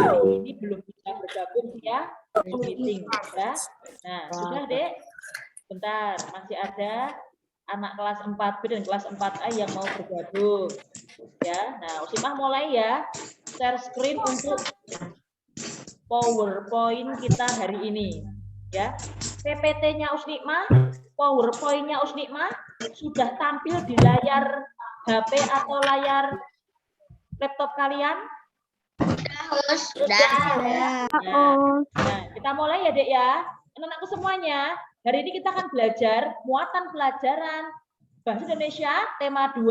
hari ini belum bisa bergabung via meeting ya. Nah, sudah Dek. Bentar, masih ada anak kelas 4B dan kelas 4A yang mau bergabung. Ya. Nah, Usimah mulai ya. Share screen untuk PowerPoint kita hari ini. Ya. PPT-nya Usnikmah, PowerPoint-nya Usnikmah sudah tampil di layar HP atau layar laptop kalian? Sudah. Nah, kita mulai ya, Dek ya. Anak-anakku semuanya, hari ini kita akan belajar muatan pelajaran Bahasa Indonesia tema 2,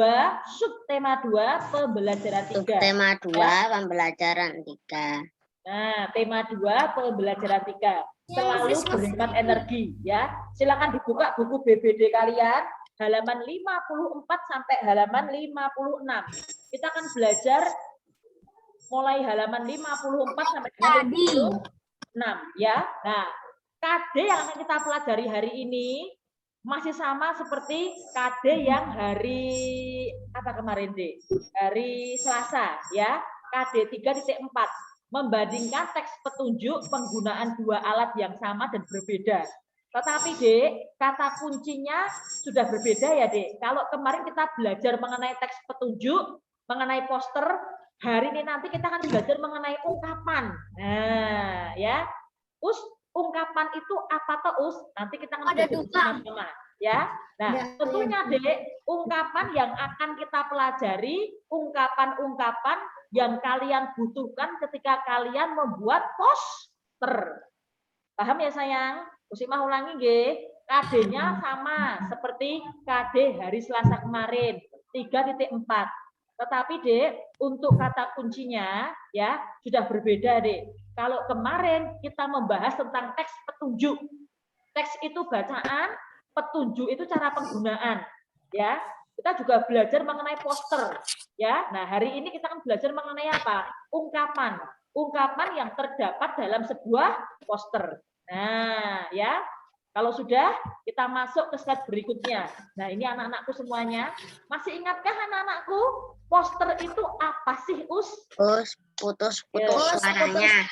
subtema 2, pembelajaran 3. Subtema 2, ya. pembelajaran 3. Nah, tema 2, pembelajaran 3. Selalu berhemat energi ya. Silakan dibuka buku BBD kalian halaman 54 sampai halaman 56. Kita akan belajar mulai halaman 54 sampai dengan 56 ya. Nah, KD yang akan kita pelajari hari ini masih sama seperti KD yang hari apa kemarin, Dek? Hari Selasa ya. KD 3.4 membandingkan teks petunjuk penggunaan dua alat yang sama dan berbeda. Tetapi, Dek, kata kuncinya sudah berbeda ya, Dek. Kalau kemarin kita belajar mengenai teks petunjuk, mengenai poster, hari ini nanti kita akan belajar mengenai ungkapan. Nah, ya. Ungkapan itu apa toh, Us? Nanti kita akan belajar sama-sama, ya. Nah, tentunya, Dek, ungkapan yang akan kita pelajari, ungkapan-ungkapan yang kalian butuhkan ketika kalian membuat poster. Paham ya, sayang? Usimah ulangi, nggih. KD-nya sama seperti KD hari Selasa kemarin, 3.4. Tetapi, Dek, untuk kata kuncinya ya sudah berbeda, Dek. Kalau kemarin kita membahas tentang teks petunjuk. Teks itu bacaan, petunjuk itu cara penggunaan, ya. Kita juga belajar mengenai poster, ya. Nah, hari ini kita akan belajar mengenai apa? Ungkapan. Ungkapan yang terdapat dalam sebuah poster. Nah, ya. Kalau sudah, kita masuk ke slide berikutnya. Nah, ini anak-anakku semuanya. Masih ingatkah anak-anakku? Poster itu apa sih, Us? Putus suaranya.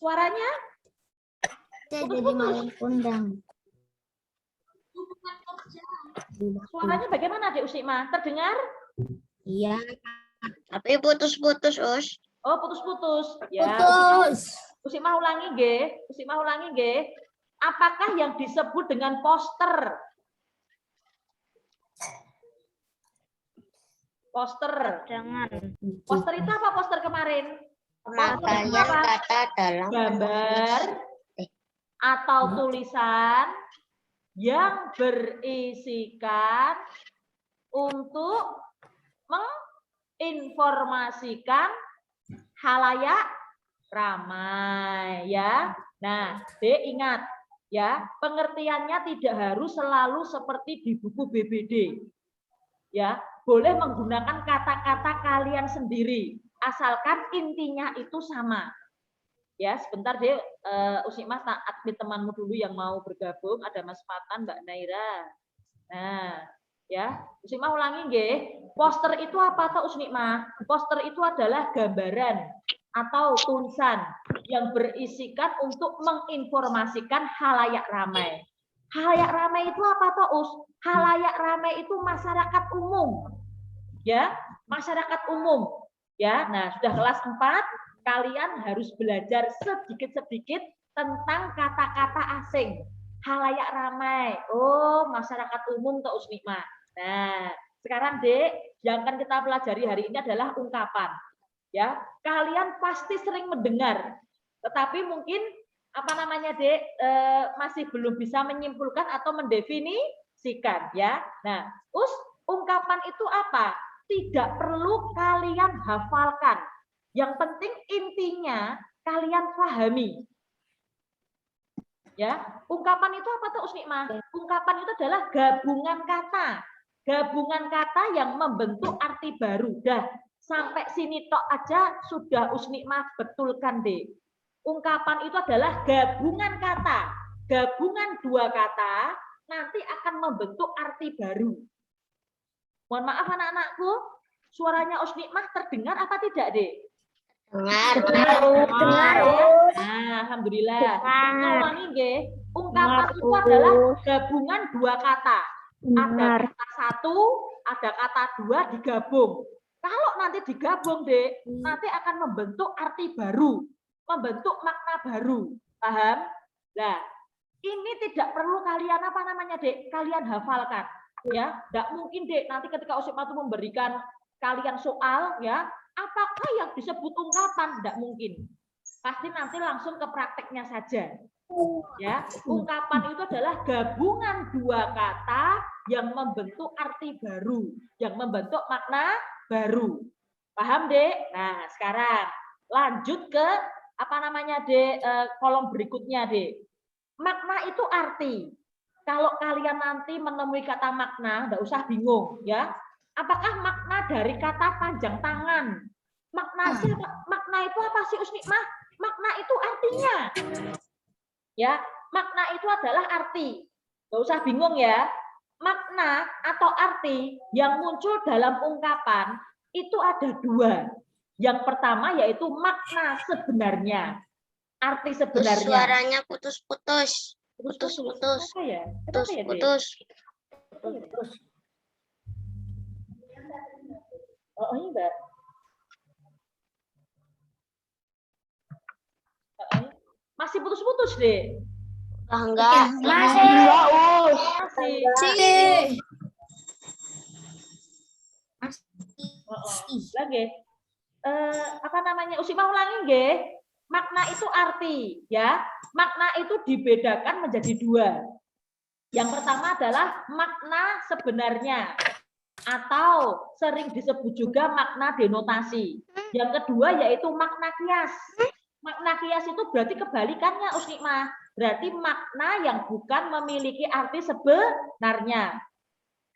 Suaranya? Jadi maling kundang. Suaranya bagaimana, Dek Usikmah? Terdengar? Iya. Tapi putus-putus, Us. Oh, putus-putus. Ya. Putus. Usikmah ulangi, nggih. Usikmah ulangi, nggih. Apakah yang disebut dengan poster? Poster. Jangan. Poster itu apa poster kemarin? Pemakaian kata dalam gambar atau tulisan yang berisikan untuk menginformasikan halayak ramai ya. Nah, Dek ingat ya, pengertiannya tidak harus selalu seperti di buku BBD. Ya, boleh menggunakan kata-kata kalian sendiri, asalkan intinya itu sama. Ya, sebentar deh, Usikmah tak admit temanmu dulu yang mau bergabung, ada Mas Fatan, Mbak Naira. Nah, ya, Usikmah ulangi nggih. Poster itu apa toh, Usikmah? Poster itu adalah gambaran atau tulisan yang berisikan untuk menginformasikan halayak ramai. Halayak ramai itu apa toh, Us? Halayak ramai itu masyarakat umum. Ya, masyarakat umum. Ya, nah sudah kelas 4, kalian harus belajar sedikit-sedikit tentang kata-kata asing. Halayak ramai. Oh, masyarakat umum toh, Usnikmah. Nah, sekarang, Dek, yang akan kita pelajari hari ini adalah ungkapan. Ya, kalian pasti sering mendengar, tetapi mungkin apa namanya, Dek, masih belum bisa menyimpulkan atau mendefinisikan ya. Nah, ungkapan itu apa? Tidak perlu kalian hafalkan. Yang penting intinya kalian pahami. Ya, ungkapan itu apa tuh, Usnikmah? Ungkapan itu adalah gabungan kata. Gabungan kata yang membentuk arti baru. Dah, sampai sini tok aja sudah Usnikmah betulkan, deh. Ungkapan itu adalah gabungan kata. Gabungan dua kata nanti akan membentuk arti baru. Mohon maaf anak-anakku, suaranya Usnikmah terdengar apa tidak, Dek? Dengar. Dengar. Nah, alhamdulillah. Kita ulangi nggih. Ungkapan itu adalah gabungan dua kata. Ada kata satu, ada kata dua digabung. Kalau nanti digabung, Dek, nanti akan membentuk arti baru, membentuk makna baru. Paham? Nah, ini tidak perlu kalian apa namanya, Dek? Kalian hafalkan, ya. Tidak mungkin, Dek, nanti ketika Usip Matu memberikan kalian soal, ya, apakah yang disebut ungkapan? Tidak mungkin. Pasti nanti langsung ke prakteknya saja. Ya, ungkapan itu adalah gabungan dua kata yang membentuk arti baru, yang membentuk makna baru. Paham, Dek? Nah, sekarang lanjut ke apa namanya, Dek, kolom berikutnya, Dek. Makna itu arti. Kalau kalian nanti menemui kata makna, enggak usah bingung, ya. Apakah makna dari kata panjang tangan? Makna itu apa sih, Usnikmah? Makna itu artinya. Ya, makna itu adalah arti. Nggak usah bingung ya. Makna atau arti yang muncul dalam ungkapan itu ada dua. Yang pertama yaitu makna sebenarnya. Arti sebenarnya. Suaranya putus-putus. Putus-putus. Apa ya? Putus-putus. Terus. Oh, enggak. Masih putus-putus, Dek. Enggak. Masih. Lagi. Apa namanya? Usima ulangi nggih. Makna itu arti, ya. Makna itu dibedakan menjadi dua. Yang pertama adalah makna sebenarnya atau sering disebut juga makna denotasi. Yang kedua yaitu makna kias. Makna kias itu berarti kebalikannya, Usnikmah. Berarti makna yang bukan memiliki arti sebenarnya.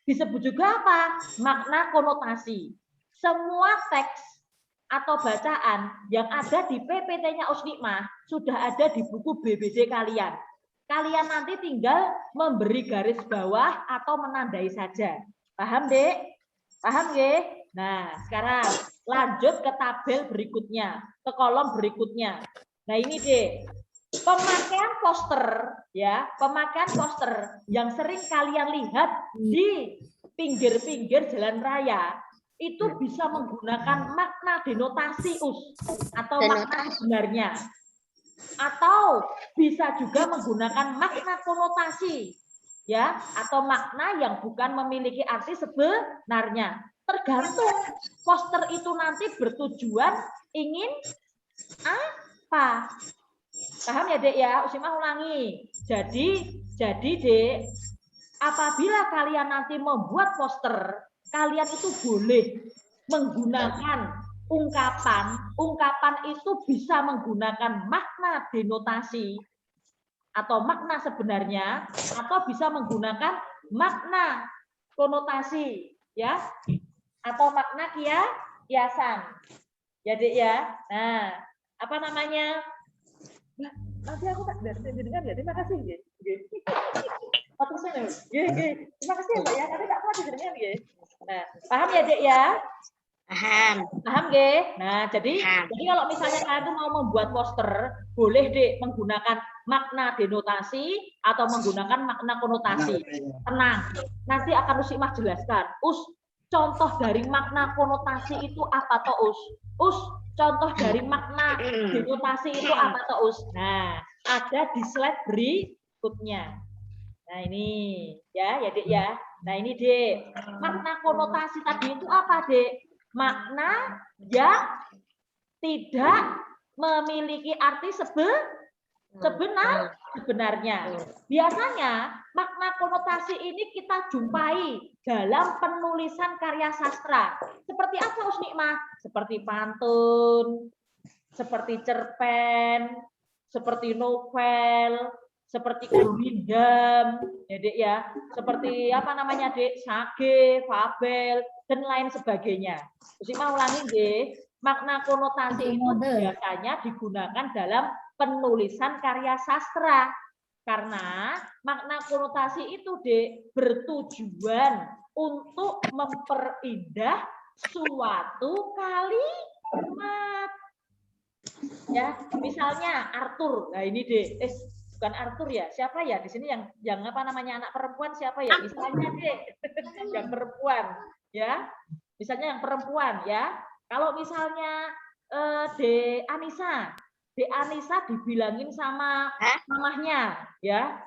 Disebut juga apa? Makna konotasi. Semua teks atau bacaan yang ada di PPT-nya Usnikmah sudah ada di buku BBD kalian. Kalian nanti tinggal memberi garis bawah atau menandai saja. Paham, Dek? Paham, nggih? Nah, sekarang lanjut ke tabel berikutnya, ke kolom berikutnya. Nah, ini, Dek. Pemakaian poster, ya, pemakaian poster yang sering kalian lihat di pinggir-pinggir jalan raya itu bisa menggunakan makna denotasi atau makna sebenarnya, atau bisa juga menggunakan makna konotasi, ya, atau makna yang bukan memiliki arti sebenarnya. Tergantung poster itu nanti bertujuan ingin apa. Paham ya, Dek, ya? Usimah ulangi. Jadi Dek, apabila kalian nanti membuat poster, kalian itu boleh menggunakan ungkapan. Ungkapan itu bisa menggunakan makna denotasi atau makna sebenarnya, atau bisa menggunakan makna konotasi, ya, atau makna kiasan. Ya, Dek, ya. Nah, apa namanya? Nanti aku tak dengar ya. Terima kasih, nggih. Terima kasih ya, Mbak ya. Nanti tak pernah dengar nggih. Nah, paham ya, Dek, ya? Paham. Paham, nggih? Nah, jadi kalau misalnya kalian tuh mau membuat poster, boleh, Dek, menggunakan makna denotasi atau menggunakan makna konotasi. Tenang, nanti akan Usimah jelaskan. Contoh dari makna konotasi itu apa toh, contoh dari makna denotasi itu apa toh, Nah, ada di slide berikutnya. Nah, ini ya, Dek, ya. Nah, ini, Dek. Makna konotasi tadi itu apa, Dek? Makna yang tidak memiliki arti sebenarnya. Biasanya makna konotasi ini kita jumpai dalam penulisan karya sastra. Seperti apa, Usnikmah? Seperti pantun, seperti cerpen, seperti novel, seperti gurindam, ya, Dek, ya. Seperti apa namanya, Dek? Sage, fabel, dan lain sebagainya. Usnikmah ulangi, Dek. Makna konotasi itu biasanya digunakan dalam penulisan karya sastra. Karena makna konotasi itu, Dek, bertujuan untuk memperindah suatu kalimat. Ya, misalnya Arthur. Nah, ini deh. Bukan Arthur ya. Siapa ya di sini yang apa namanya anak perempuan siapa ya? Misalnya deh. Yang perempuan, ya. Misalnya yang perempuan, ya. Kalau misalnya De Anissa dibilangin sama mamahnya, ya.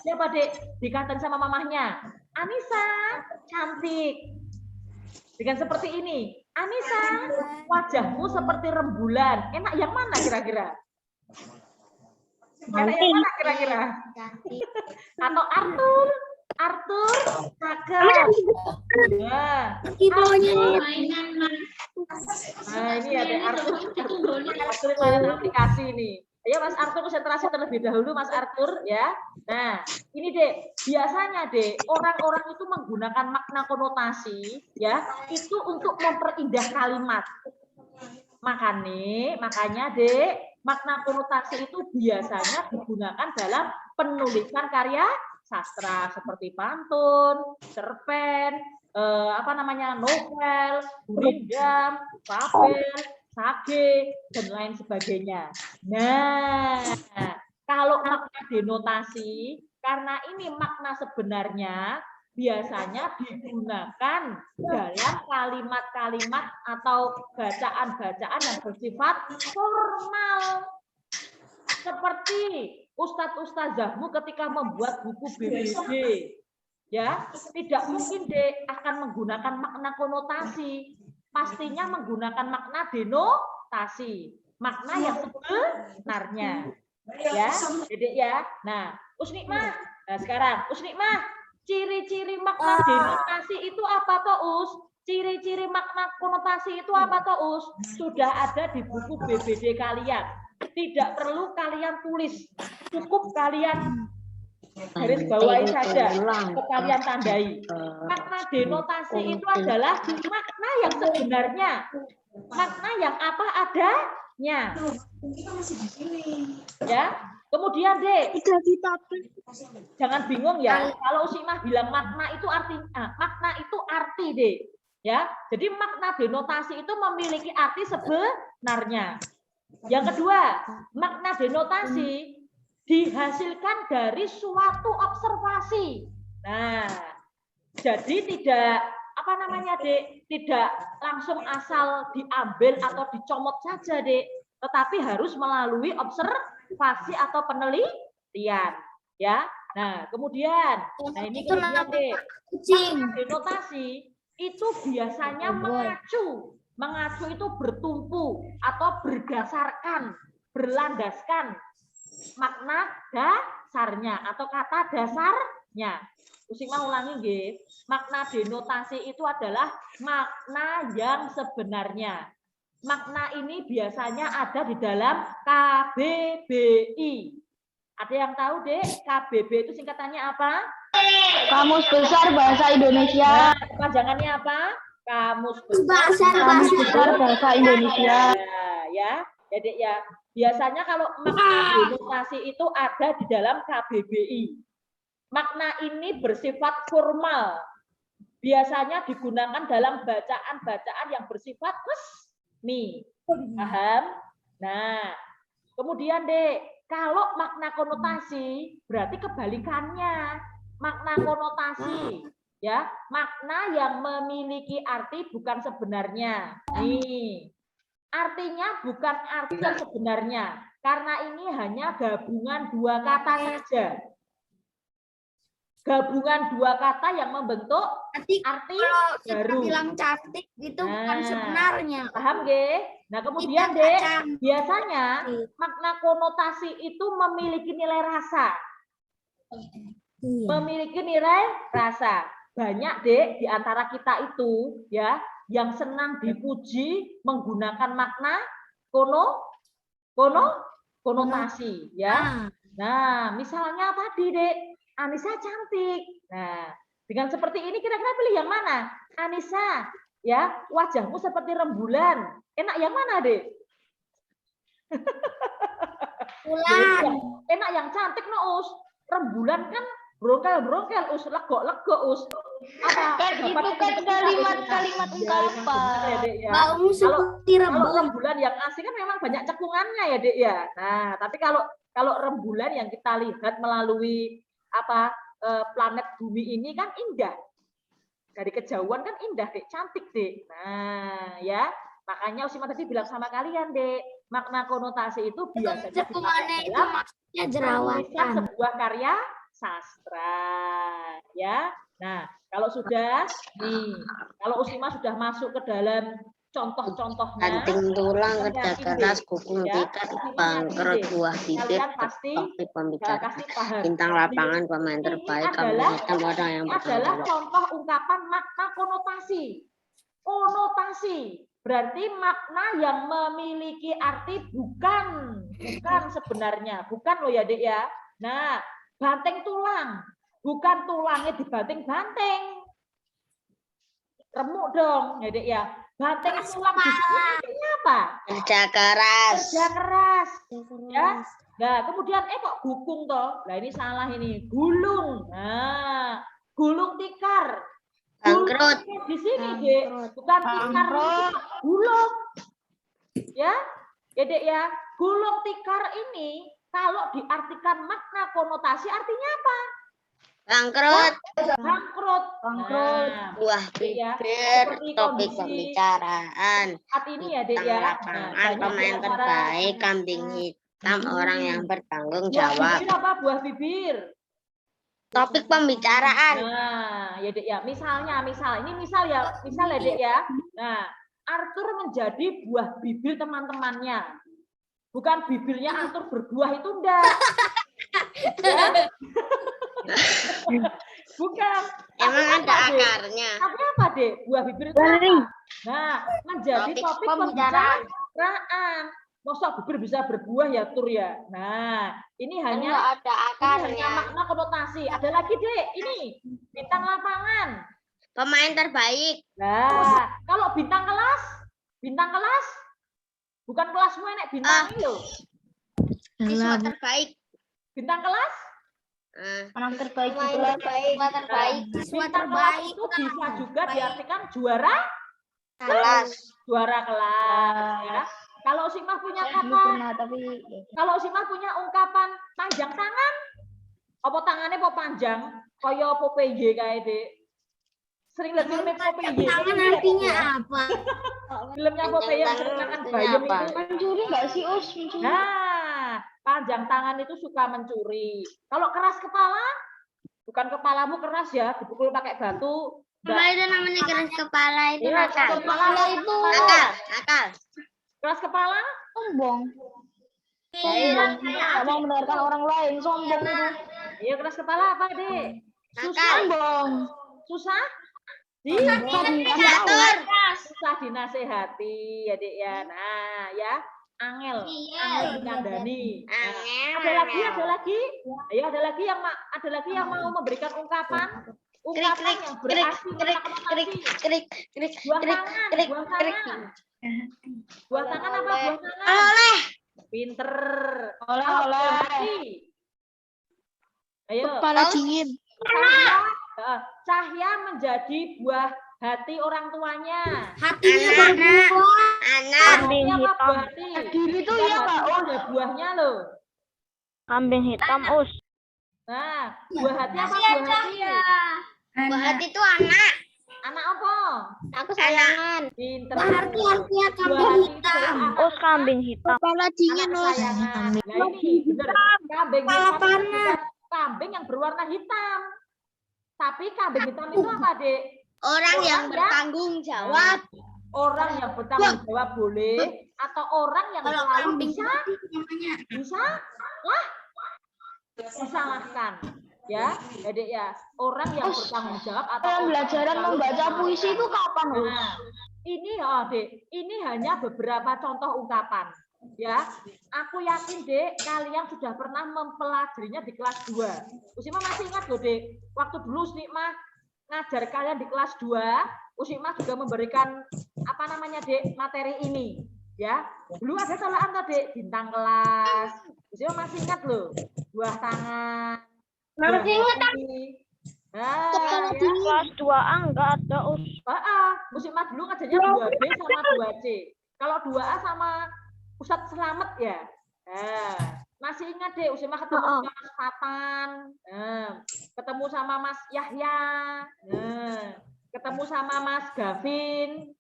Siapa Dek? Dikatain sama mamahnya. Anissa, cantik. Dengan seperti ini, Anissa, wajahmu seperti rembulan. Enak yang mana kira-kira? Enak yang mana kira-kira? Atau Arthur, cakep. Nah, ini ada Arthur main aplikasi ini. Ya Mas Arthur konsentrasi terlebih dahulu Mas Arthur ya. Nah, ini Dek, biasanya Dek, orang-orang itu menggunakan makna konotasi ya, itu untuk memperindah kalimat. Makanya Dek, makna konotasi itu biasanya digunakan dalam penulisan karya sastra seperti pantun, cerpen, novel, gurindam, fabel, sage, dan lain sebagainya. Nah, kalau makna denotasi, karena ini makna sebenarnya biasanya digunakan dalam kalimat-kalimat atau bacaan-bacaan yang bersifat formal. Seperti ustadz-ustazahmu ketika membuat buku BBD. Ya, tidak mungkin Dek akan menggunakan makna konotasi. Pastinya menggunakan makna denotasi, makna yang sebenarnya, ya, Dedek ya. Nah, Usnikmah, sekarang Usnikmah, ciri-ciri makna denotasi itu apa toh Us? Ciri-ciri makna konotasi itu apa toh Us? Sudah ada di buku BBD kalian. Tidak perlu kalian tulis, cukup kalian garis bawahi saja, kalian tandai. Makna denotasi itu adalah makna yang sebenarnya, makna yang apa adanya. Ya, kemudian Dek, jangan bingung ya. Kalau Usimah bilang makna itu arti Dek. Ya, jadi makna denotasi itu memiliki arti sebenarnya. Yang kedua, makna denotasi dihasilkan dari suatu observasi. Nah, jadi tidak Dek, tidak langsung asal diambil atau dicomot saja, Dek, tetapi harus melalui observasi atau penelitian, ya. Nah, kemudian, ini kemudian Dek, makna denotasi itu biasanya mengacu itu bertumpu atau berdasarkan, berlandaskan makna dasarnya atau kata dasarnya. Usimah ulangi nggih. Makna denotasi itu adalah makna yang sebenarnya. Makna ini biasanya ada di dalam KBBI. Ada yang tahu, Dek? KBBI itu singkatannya apa? Kamus Besar Bahasa Indonesia. Nah, kepanjangannya apa? Kamus Besar Bahasa Indonesia. Ya, Dek ya. Biasanya kalau makna denotasi itu ada di dalam KBBI. Makna ini bersifat formal. Biasanya digunakan dalam bacaan-bacaan yang bersifat resmi. Paham? Nah, kemudian Dek, kalau makna konotasi berarti kebalikannya. Makna konotasi, ya, makna yang memiliki arti bukan sebenarnya. Nih. Artinya bukan arti yang sebenarnya, karena ini hanya gabungan dua kata saja. Gabungan dua kata yang membentuk arti baru. Bilang cantik itu bukan sebenarnya. Paham nggih? Nah, kemudian Dek, biasanya makna konotasi itu memiliki nilai rasa. Memiliki nilai rasa. Banyak Dek di antara kita itu ya yang senang dipuji menggunakan makna konotasi ya. Nah, misalnya tadi Dek, Anissa cantik. Nah, dengan seperti ini kira-kira pilih yang mana? Anissa, ya, wajahmu seperti rembulan. Enak yang mana, Dek? Bulan. Enak yang cantik, Nous. Rembulan kan Brongkel, us, lego, us. Apa? Kan itu kan kalimat ungkapan. Ya, Dek, ya. Baumu seperti Kalau rebung. rembulan yang asli kan memang banyak cekungannya ya, Dek ya. Nah, tapi kalau rembulan yang kita lihat melalui planet bumi ini kan indah. Dari kejauhan kan indah, Dek, cantik, Dek. Nah, ya. Makanya Usima tadi bilang sama kalian, Dek, makna konotasi itu biasanya Cekungannya dipakai itu dalam maksudnya penulisan jerawatan. sebuah karya sastra, ya. Nah, kalau sudah nih, kalau Usima sudah masuk ke dalam contoh-contohnya, Banting tulang, kalian kerja yakin, keras, Dek, gugum ya, tikar, Usima bangkrut, yakin, Dek, buah bibir, kalian pasti topik pembicara, pasti paham. bintang lapangan, pemain Ini terbaik, adalah kambing hitam, orang yang bertanggung jawab. contoh ungkapan makna konotasi. Konotasi berarti makna yang memiliki arti bukan sebenarnya, bukan loh ya, Dek ya. Nah, banting tulang, bukan tulangnya dibanting-banting. Remuk dong, ya, Dek ya. Banting tulang di sini artinya apa? Kerja keras. Kerja keras. Ya. Nah, kemudian kok gukung toh? Nah, ini salah ini. Gulung. Nah, gulung tikar. Bangkrut. Di sini, Dek. Bukan tikar, gulung. Ya. Ya, Dek ya. Gulung tikar ini kalau diartikan makna konotasi artinya apa? Bangkrut. Bangkrut. Nah, Buah ya. bibir, Seperti topik kondisi pembicaraan, saat ini ya, Dek bintang ya. lapangan, banyak pemain di antara- terbaik, kambing hitam, orang yang bertanggung Buah jawab. bibir apa buah bibir? Topik pembicaraan. Nah, ya, Dek ya. Misal ya, Dek ya. Nah, Arthur menjadi buah bibir teman-temannya. Bukan bibirnya Arthur berbuah itu enggak. Ya? Bukan. Emang Tapi ada apa, Dek? akarnya. Tapi apa, Dek? Buah bibir itu apa? Nah, menjadi Topik topik pembicaraan. pembicaraan. Masa bibir bisa berbuah ya, Tur ya? Nah, ini hanya ada makna konotasi. Ada lagi, Dek. Ini bintang lapangan. Pemain terbaik. Nah, kalau bintang kelas bukan kelasmu nek bintang ini loh. Siswa terbaik. Bintang kelas? Anak terbaik Pemain itulah. terbaik. Terbaik. Siswa Bintang kelas terbaik. itu bisa juga diartikan juara Kelas. kelas ya. Kalau Simah punya Belum kata, pernah tapi kalau Simah punya ungkapan panjang tangan, apa tangannya apa panjang? Kaya Popeye kayak Dek. Sering lihat film Popeye. Tangan artinya apa? Filmnya Popeye yang Panjang makan tangan bayam apa? itu. mencuri nggak sih Us? Mencuri. Nah, panjang tangan itu suka mencuri. Kalau keras kepala, bukan kepalamu keras ya, dipukul pakai batu. Apa itu namanya keras kepala itu Iya, nakal. keras kepala itu. Nakal. Keras kepala? Sombong. Iya. Nggak mau mendengarkan orang lain. Sombong itu. Iya, keras kepala apa, Dek? Susah? Sombong. Susah? Diatur. Susah dinasehati, ya, Dek ya. Nah, ya. Angel dikandani. Nah, ada lagi. Ayo, ada lagi yang mau memberikan ungkapan yang berarti buah tangan apa buah tangan? Oleh. Pinter. Oleh. Ayo. Kepala dingin. Cahya menjadi buah hati orang tuanya. Hatinya berbuah. Anak. Kambing Artinya apa hitam. buah hati? Diri itu ya Kak Us. Ada buahnya loh. Kambing hitam Us. Nah, buah hati apa buah hati? Buah hati itu anak. Anak apa? Aku sayangan. Pinter. Berarti artinya Buah kambing hati itu hitam. adalah anak- Us kambing hitam. Kepala anak kesayangan. Nah, ini bener. Kambing Kepala hitam itu panas. bukan kambing yang berwarna hitam. Tapi kambing hitam itu apa, Dek? Orang yang Orang bertanggung jawab. Orang yang bertanggung jawab boleh atau orang yang Kalau selalu kambing bisa namanya disalahkan. Ya, Dek ya. Orang yang bertanggung jawab atau orang Pembelajaran yang selalu membaca puisi itu kapan Us? Nah, ini Dek, ini hanya beberapa contoh ungkapan. Ya, aku yakin Dek, kalian sudah pernah mempelajarinya di kelas 2. Usima masih ingat loh Dek, waktu dulu Usima ngajar kalian di kelas 2, Usima juga memberikan apa namanya Dek, materi ini. Ya, dulu ada colokan tuh Dek, bintang kelas. Usima masih ingat loh, buah tangan. Masih ingat, Nah, Kepala ya. dingin. Kelas 2A enggak ada, Us. Usimah dulu ngajarnya 2B sama 2C. Kalau 2A sama Ustadz Selamet ya. Nah, masih ingat deh Usimah ketemu sama Mas Fatan, ketemu sama Mas Yahya, ketemu sama Mas Gavin,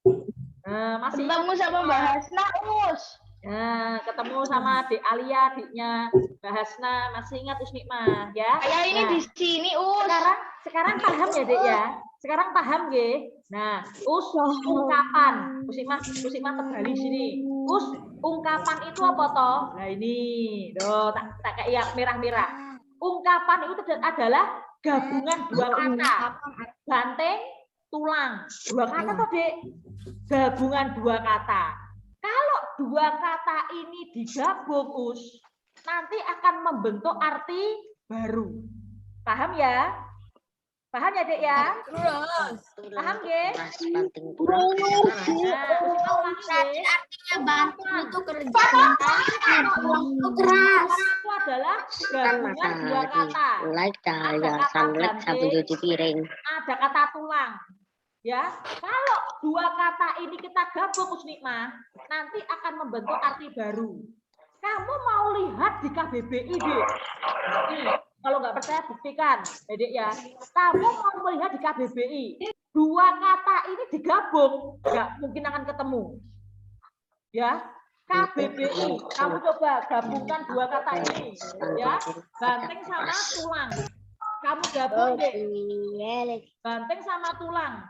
masih ingat Ketemu sama Mbak Hasna, Us. Nah, ketemu sama Dek Alia, adiknya Mbak Hasna, masih ingat Usnikmah ya? Saya ini Nah, di sini, Us. sekarang paham ya Dek ya? Sekarang paham nggih? Nah, ungkapan, Usnikmah terbalik sini. Ungkapan itu apa toh? Nah ini, tak kayak merah-merah. Ungkapan itu adalah gabungan dua kata. Banteng, tulang. Dua kata toh Dek? Gabungan dua kata. Kalau dua kata ini digabung, nanti akan membentuk arti baru. Paham ya? Paham ya, Dek ya? Paham, nggih? Artinya bantu itu kerja. Itu keras. Itu adalah gabungan dua kata. Like cahaya sunlight sabun cuci piring. Ada kata tulang. Ya, kalau dua kata ini kita gabung, Usnikmah, nanti akan membentuk arti baru. Kamu mau lihat di KBBI, Dek? Nih, kalau nggak percaya buktikan, Dek ya. Kamu mau melihat di KBBI, dua kata ini digabung, nggak mungkin akan ketemu. Ya, KBBI, kamu coba gabungkan dua kata ini, ya, banteng sama tulang. Kamu gabung, Dek. Banteng sama tulang.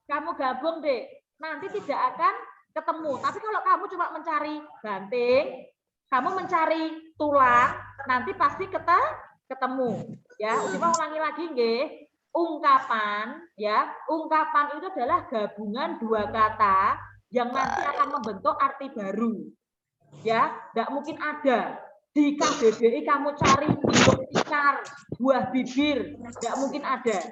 Kamu gabung, Dek. Nanti tidak akan ketemu. Tapi kalau kamu cuma mencari banteng, kamu mencari tulang, nanti pasti ketemu. Ya, Usimah ulangi lagi, nggih. Ungkapan, ya. Ungkapan itu adalah gabungan dua kata yang nanti akan membentuk arti baru. Ya, enggak mungkin ada. Di KBBI kamu cari buah tikar, buah bibir, enggak mungkin ada.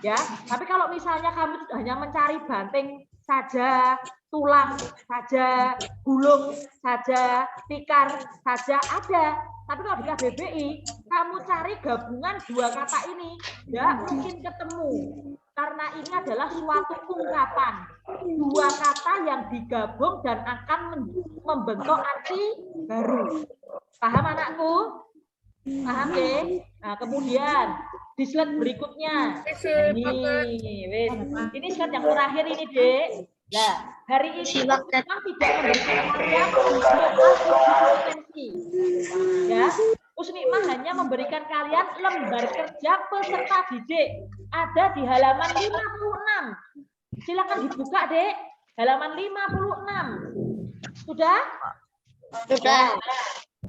Ya, tapi kalau misalnya kamu hanya mencari banteng saja, tulang saja, gulung saja, tikar saja ada. Tapi kalau di KBBI, kamu cari gabungan dua kata ini, ya mungkin ketemu. Karena ini adalah suatu ungkapan. Dua kata yang digabung dan akan membentuk arti baru. Paham anakku? Paham deh? Nah, kemudian di slide berikutnya. Ini slide yang terakhir ini, Dek. Nah, hari ini memang tidak memberikan kalian kompetensi. Ya, Usnikmah hanya memberikan kalian lembar kerja peserta didik. Ada di halaman 56. Silakan dibuka, Dek. Halaman 56. Sudah? Sudah.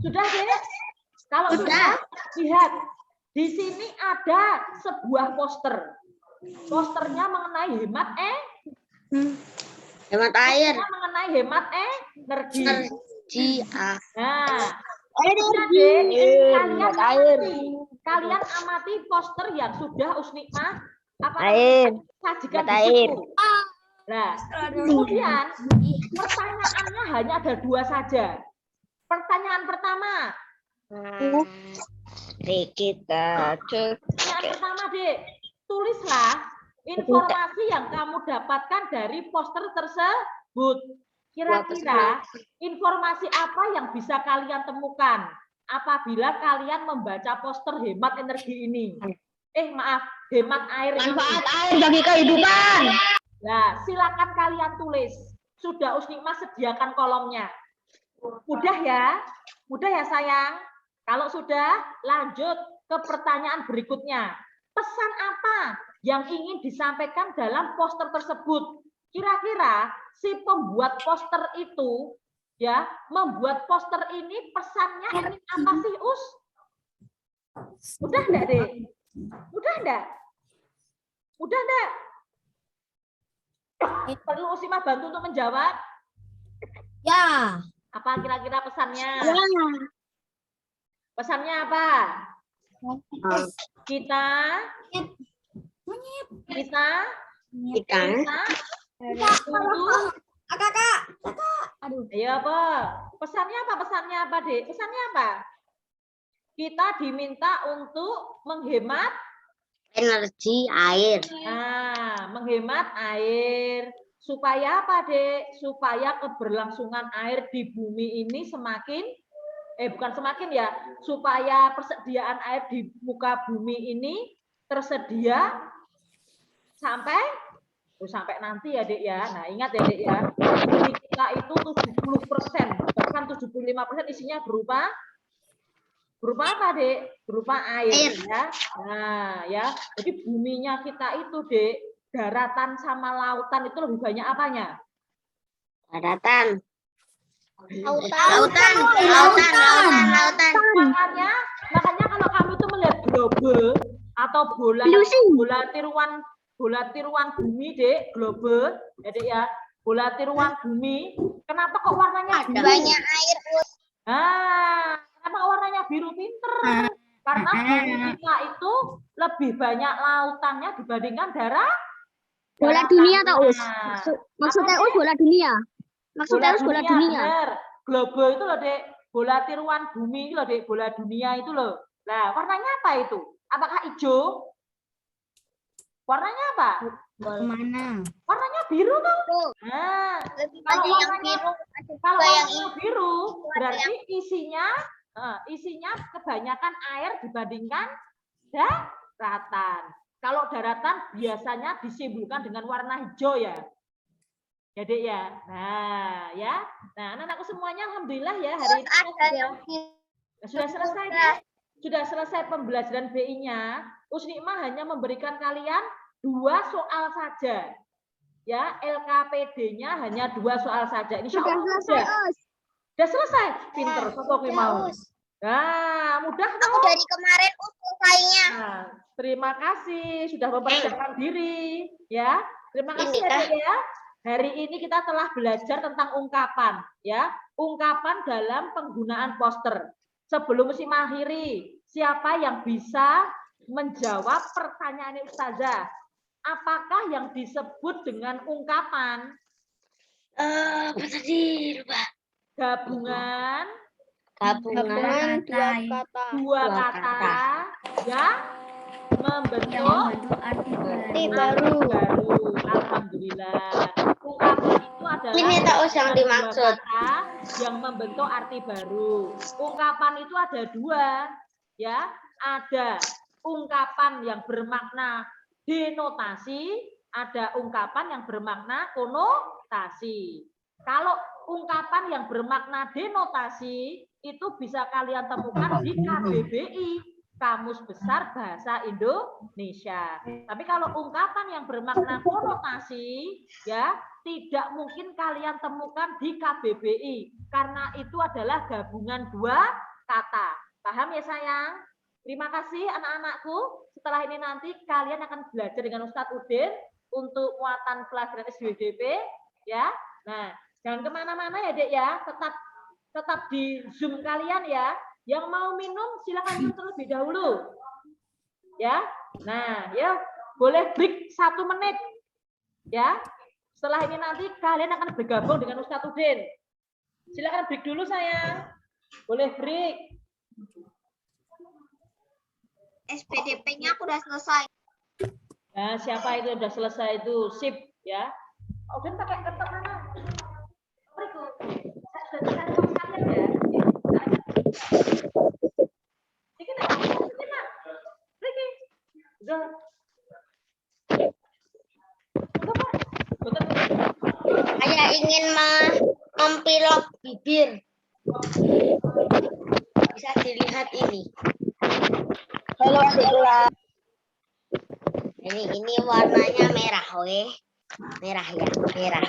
Sudah, Dek? Kalau sudah, lihat. Di sini ada sebuah poster. Posternya mengenai hemat Hemat air. mengenai hemat energi. Nah, kalian amati poster yang sudah Usnikmah sajikan di buku. Nah, kemudian pertanyaannya hanya ada dua saja. Pertanyaan pertama. Pertanyaan pertama, Dek. Tulislah informasi yang kamu dapatkan dari poster tersebut. Kira-kira informasi apa yang bisa kalian temukan apabila kalian membaca poster hemat energi ini? Maaf, hemat air. Manfaat air bagi kehidupan. Nah, silakan kalian tulis. Sudah Usnikmah sediakan kolomnya. Mudah ya? Mudah ya, sayang? Kalau sudah, lanjut ke pertanyaan berikutnya. Pesan apa yang ingin disampaikan dalam poster tersebut? Kira-kira si pembuat poster itu ya membuat poster ini pesannya ingin apa sih, Us? Udah enggak, Dek? Udah enggak? Udah enggak? Perlu Usimah bantu untuk menjawab? Ya. Apa kira-kira pesannya? Ya. Pesannya apa? Kita untuk Kakak. Aduh. ayo apa? Pesannya apa? Pesannya apa, Dek? Pesannya apa? kita diminta untuk menghemat Energi air. Nah, menghemat air. Supaya apa, Dek? Supaya keberlangsungan air di bumi ini semakin, bukan semakin ya, supaya persediaan air di muka bumi ini tersedia sampai nanti ya, Dek ya. Nah, ingat ya, Dek ya. Bumi kita itu 70%, bahkan 75% isinya berupa apa, Dek? Berupa air. Ya. Nah, ya. Jadi buminya kita itu, Dek, daratan sama lautan itu lebih banyak apanya? Daratan. Lautan. Makanya kalau kamu itu melihat globe atau bola tiruan bumi, Dek, globe, ya, Dek ya. Bola tiruan bumi, kenapa kok warnanya biru? Banyak air. Nah, kenapa warnanya biru? Pinter. Karena bumi kita itu lebih banyak lautannya dibandingkan Bola dunia atau Us? Nah, Maksudnya Us bola dunia. Maksudnya Us bola dunia. Bener. Globe itu loh, Dek. Bola tiruan bumi itu loh, Dek. Bola dunia itu loh. Nah, warnanya apa itu? Apakah hijau? Warnanya apa? Mana? Warnanya biru tuh. Nah, kalau warnanya biru, berarti isinya kebanyakan air dibandingkan daratan. Kalau daratan biasanya disimbolkan dengan warna hijau ya. Ya, Dek ya. Nah, ya. Nah, anak-anakku semuanya alhamdulillah ya hari ini sudah selesai ya. Sudah selesai pembelajaran BI-nya. Usnikma hanya memberikan kalian 2 soal saja. Ya, LKPD-nya hanya 2 soal saja. Insya Allah sudah selesai. Pinter, sopo mau. Nah, mudah Aku dari kemarin selesainya. Nah, terima kasih sudah mempersiapkan diri, ya. Terima kasih ya. Hari ini kita telah belajar tentang ungkapan, ya. Ungkapan dalam penggunaan poster. Sebelum mengakhiri, siapa yang bisa menjawab pertanyaan Ustazah? Apakah yang disebut dengan ungkapan? Apa tadi? Lupa. Gabungan Dua kata yang membentuk arti baru. Alhamdulillah. Ungkapan itu adalah Ini tak usah yang dimaksud. kata yang membentuk arti baru. Ungkapan itu ada 2, ya. Ada ungkapan yang bermakna denotasi, ada ungkapan yang bermakna konotasi. Kalau ungkapan yang bermakna denotasi itu bisa kalian temukan di KBBI, Kamus Besar Bahasa Indonesia. Tapi kalau ungkapan yang bermakna konotasi, ya tidak mungkin kalian temukan di KBBI karena itu adalah gabungan 2 kata. Paham ya sayang? Terima kasih anak-anakku. Setelah ini nanti kalian akan belajar dengan Ustadz Udin untuk muatan pelajaran SBDP, ya. Nah, jangan kemana-mana ya, Dek ya. Tetap di Zoom kalian ya. Yang mau minum silakan minum terlebih dahulu. Ya. Nah, ya boleh break 1 menit. Ya. Setelah ini nanti kalian akan bergabung dengan Ustadz Udin. Silakan break dulu sayang. Boleh break. SPDP-nya aku udah selesai. Nah, siapa itu udah selesai itu? Sip ya. Udin pakai kertas mana? Itu. Saya sudah cari kalian ya. Saya ingin mempilok bibir. Bisa dilihat ini. Halo adik-adik. Ini warnanya merah, weh. Merah ya, merah.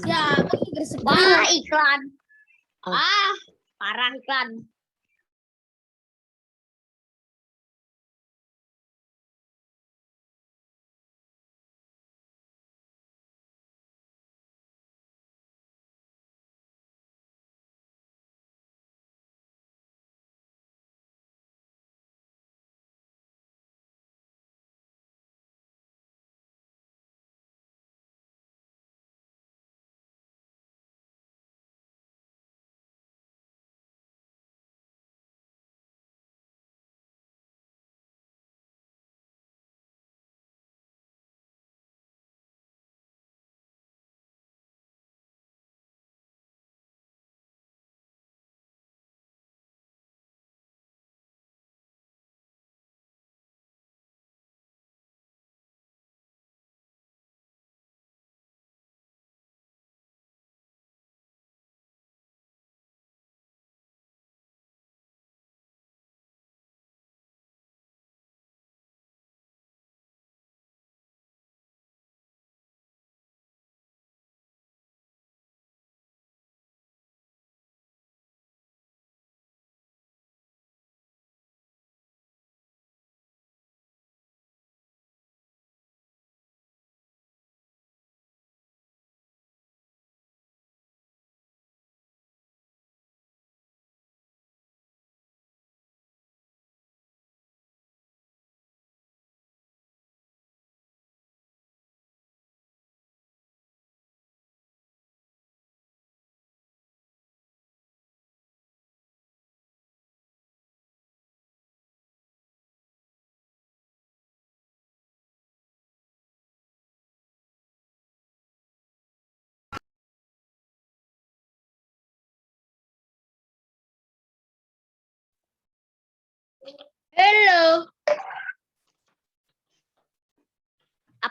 Ya, ini bersebut. Wah, iklan. Parah iklan. Halo.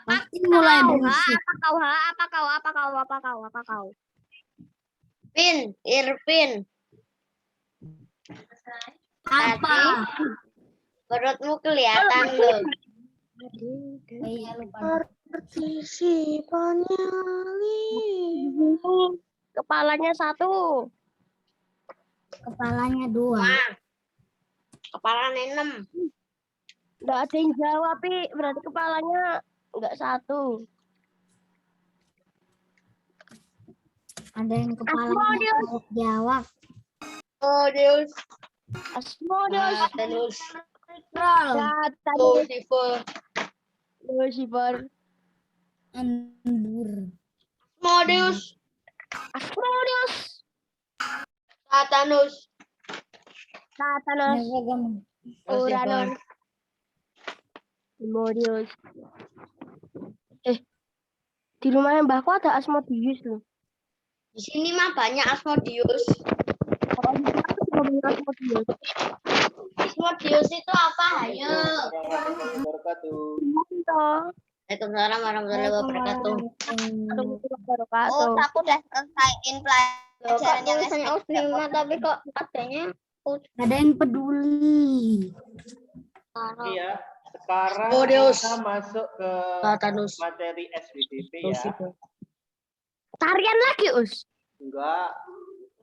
Pasti mulai berisik. Apa kau? Pin, Irpin. Apa? Perutmu kelihatan loh. Iya lupa. Partisipannya kepalanya 1. Kepalanya 2. Wah. Kepala 6. Nggak ada yang jawab, berarti kepalanya nggak 1. Ada yang kepalanya jawab. Oh, Deus. Asmodeus, Terus. Roll. Lucifer. Lucifer, Embur. Modius. Asmodeus, Satanus. Satanas, Uranus, Asmodeus. Di rumahnya Mbahku ada Asmodeus loh. Di sini mah banyak Asmodeus. Kalau di rumah juga banyak Asmodeus. Asmodeus itu apa? Ayo. Waalaikumsalam warahmatullahi wabarakatuh. Oh, aku udah selesaiin pelajaran yang S5 tapi kok katanya ada yang peduli. Iya, sekarang Oh, Deus. kita masuk ke Satanus. materi SBDP ya. Tarian lagi, Us. Enggak.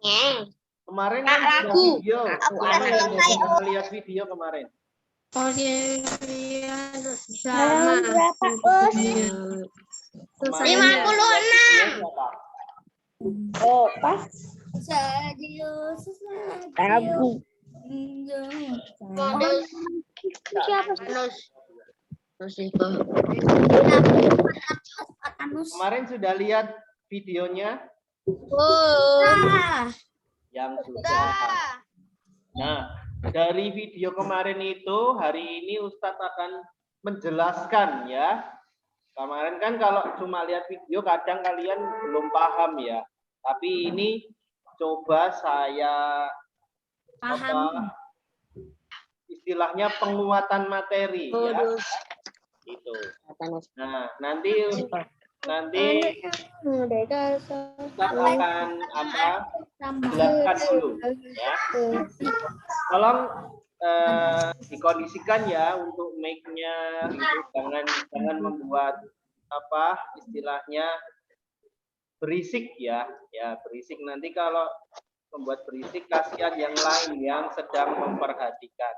Ngeng. Kemarin Kak, kan sudah lagu. video. Aku Tuh, udah anak yang selesai, sudah lihat video kemarin. Sama. Berapa, Us? Kemarin 56. siapa? Oh, pas. Ragu. Modius. Siapa? Satanus. Lucifer. Kemarin sudah lihat videonya Oh. yang sudah. Nah, dari video kemarin itu hari ini Ustadz akan menjelaskan ya. Kemarin kan kalau cuma lihat video kadang kalian belum paham ya. Tapi ini coba saya istilahnya penguatan materi ya. Modius. Gitu. Satanus. Nah, nanti Ustadz akan jelaskan dulu ya. Tolong dikondisikan ya untuk mic-nya, jangan membuat istilahnya berisik ya berisik, nanti kalau membuat berisik kasihan yang lain yang sedang memperhatikan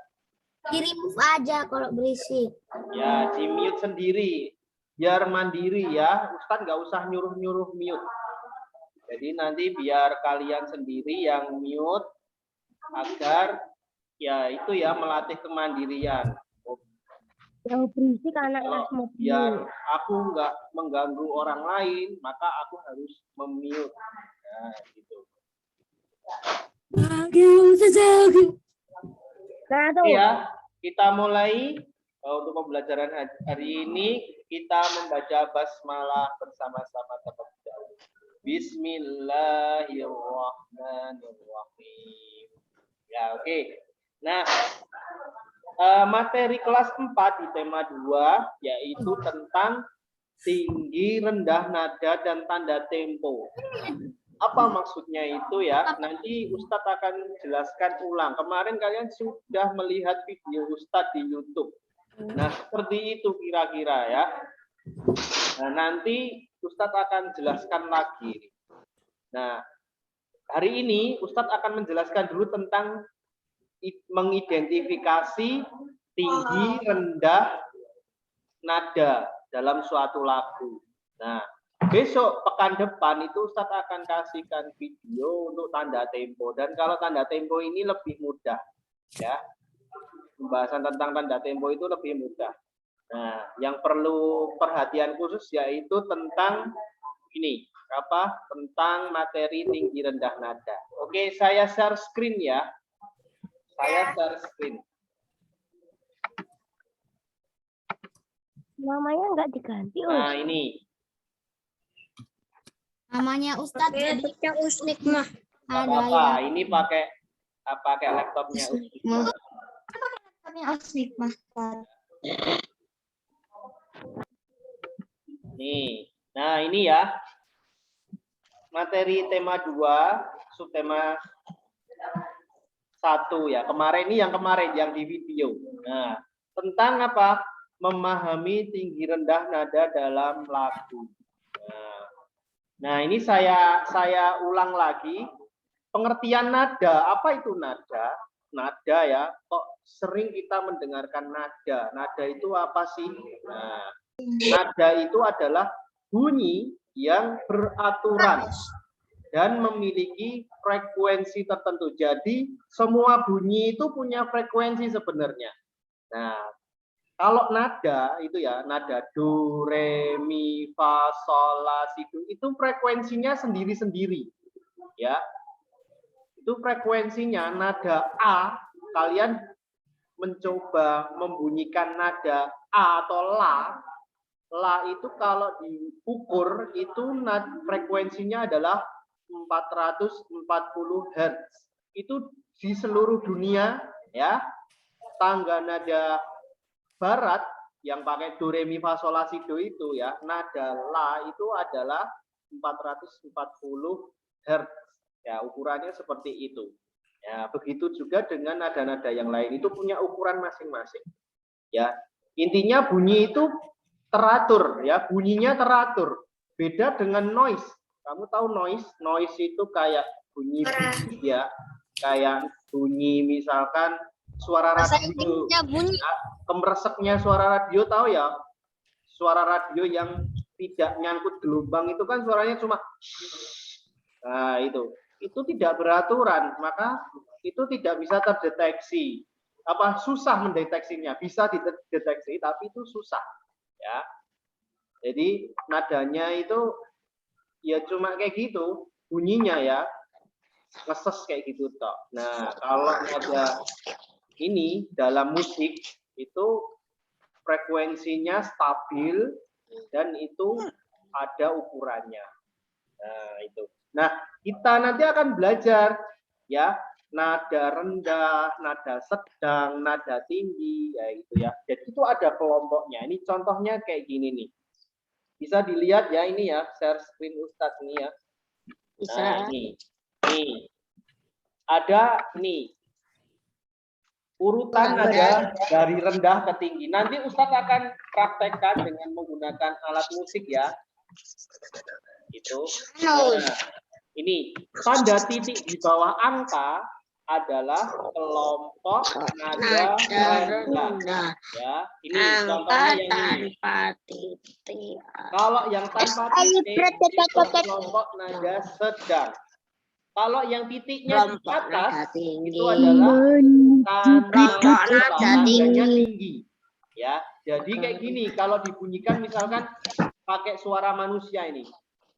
Di remove aja kalau berisik. ya, di mute sendiri biar mandiri ya. Ustadz nggak usah nyuruh mute, jadi nanti biar kalian sendiri yang mute agar ya itu ya melatih kemandirian. Yang berisik anak Asmodeus. Biar aku nggak mengganggu orang lain, maka aku harus memute. Nah, gitu. Nah, tuh. Ya, kita mulai untuk pembelajaran hari ini. Kita membaca basmalah bersama-sama terlebih dahulu. Bismillahirrahmanirrahim. Ya, oke. Nah, materi kelas 4 di tema 2 yaitu tentang tinggi, rendah nada, dan tanda tempo. Apa maksudnya itu ya? Nanti Ustadz akan jelaskan ulang. Kemarin kalian sudah melihat video Ustadz di YouTube. Nah, seperti itu kira-kira ya. Nah, nanti Ustadz akan jelaskan lagi. Nah, hari ini Ustadz akan menjelaskan dulu tentang mengidentifikasi tinggi, rendah, nada dalam suatu lagu. Nah, besok pekan depan itu Ustadz akan kasihkan video untuk tanda tempo, dan kalau tanda tempo ini lebih mudah ya. Pembahasan tentang tanda tempo itu lebih mudah. Nah, yang perlu perhatian khusus yaitu tentang ini, tentang materi tinggi, rendah nada. Oke, saya share screen ya. Saya share screen. Namanya nggak diganti, Us. Nah, ini. Namanya Ustadz jadi Usnik mah. Apa? Ini pakai laptopnya. Usnanya Usnikmah. Nih. Nah, ini ya. Materi tema 2, subtema 1 ya. Kemarin ini yang di video. Nah, tentang apa? Memahami tinggi rendah nada dalam lagu. Nah, ini saya ulang lagi. Pengertian nada, apa itu nada? Nada ya, kok sering kita mendengarkan nada. Nada itu apa sih? Nah, nada itu adalah bunyi yang beraturan dan memiliki frekuensi tertentu. Jadi, semua bunyi itu punya frekuensi sebenarnya. Nah, kalau nada itu ya, nada do, re, mi, fa, sol, la, si, do, itu frekuensinya sendiri-sendiri. Ya. Itu frekuensinya nada A, kalian mencoba membunyikan nada A atau la itu kalau diukur itu frekuensinya adalah 440 Hz. Itu di seluruh dunia ya. Tangga nada barat yang pakai do, re, mi, fa, sol, la, si, do itu ya, nada la itu adalah 440 Hz. Ya, ukurannya seperti itu. Ya, begitu juga dengan nada-nada yang lain itu punya ukuran masing-masing. Ya, intinya bunyi itu teratur ya, bunyinya teratur. Beda dengan noise. Kamu tahu noise? Noise itu kayak bunyi ya, kayak bunyi misalkan suara radio. Ya, kemereseknya suara radio tahu ya? Suara radio yang tidak nyangkut gelombang itu kan suaranya cuma nah itu tidak beraturan, maka itu tidak bisa terdeteksi. Susah mendeteksinya, bisa dideteksi tapi itu susah ya. Jadi nadanya itu ya cuma kayak gitu bunyinya ya, ngeses kayak gitu toh. Nah, kalau nada ini dalam musik itu frekuensinya stabil dan itu ada ukurannya. Nah, itu. Nah, kita nanti akan belajar ya nada rendah, nada sedang, nada tinggi ya itu ya. Jadi itu ada kelompoknya. Ini contohnya kayak gini nih. Bisa dilihat ya ini ya, share screen Ustadz nih ya. Nah, ini. Nih. Ada nih urutan nada dari rendah ke tinggi. Nanti Ustadz akan praktekkan dengan menggunakan alat musik ya. Itu. Nah, ini tanda titik di bawah angka adalah kelompok nada rendah. Ya, ini contohnya yang ini. Titik. Kalau yang tanpa titik itu kelompok nada sedang. Kalau yang titiknya di atas itu adalah nadanya tinggi. Ya, jadi kayak gini kalau dibunyikan misalkan pakai suara manusia ini.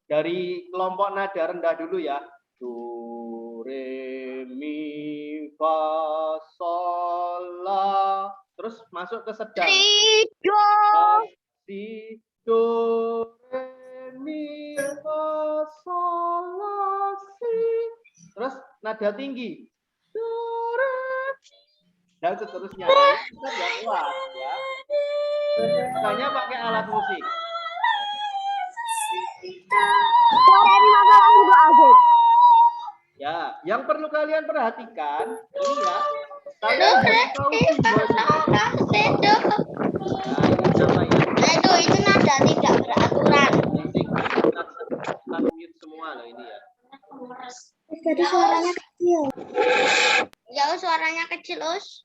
Dari kelompok nada rendah dulu ya. Do, re, mi, fa, sol, la. Terus masuk ke sedang. Si, do, re, mi, fa, sol, la, si. Terus nada tinggi. Do, re, mi. Dan seterusnya. Kita nggak kuat ya. Makanya pakai alat musik. Ya, yang perlu kalian perhatikan ini ya, kalian harus tahu simbolnya. Nah, ini sama ya. Itu nada tidak beraturan. Kita mute semua loh ini ya. Jadi suaranya kecil. Jauh suaranya kecil, Us.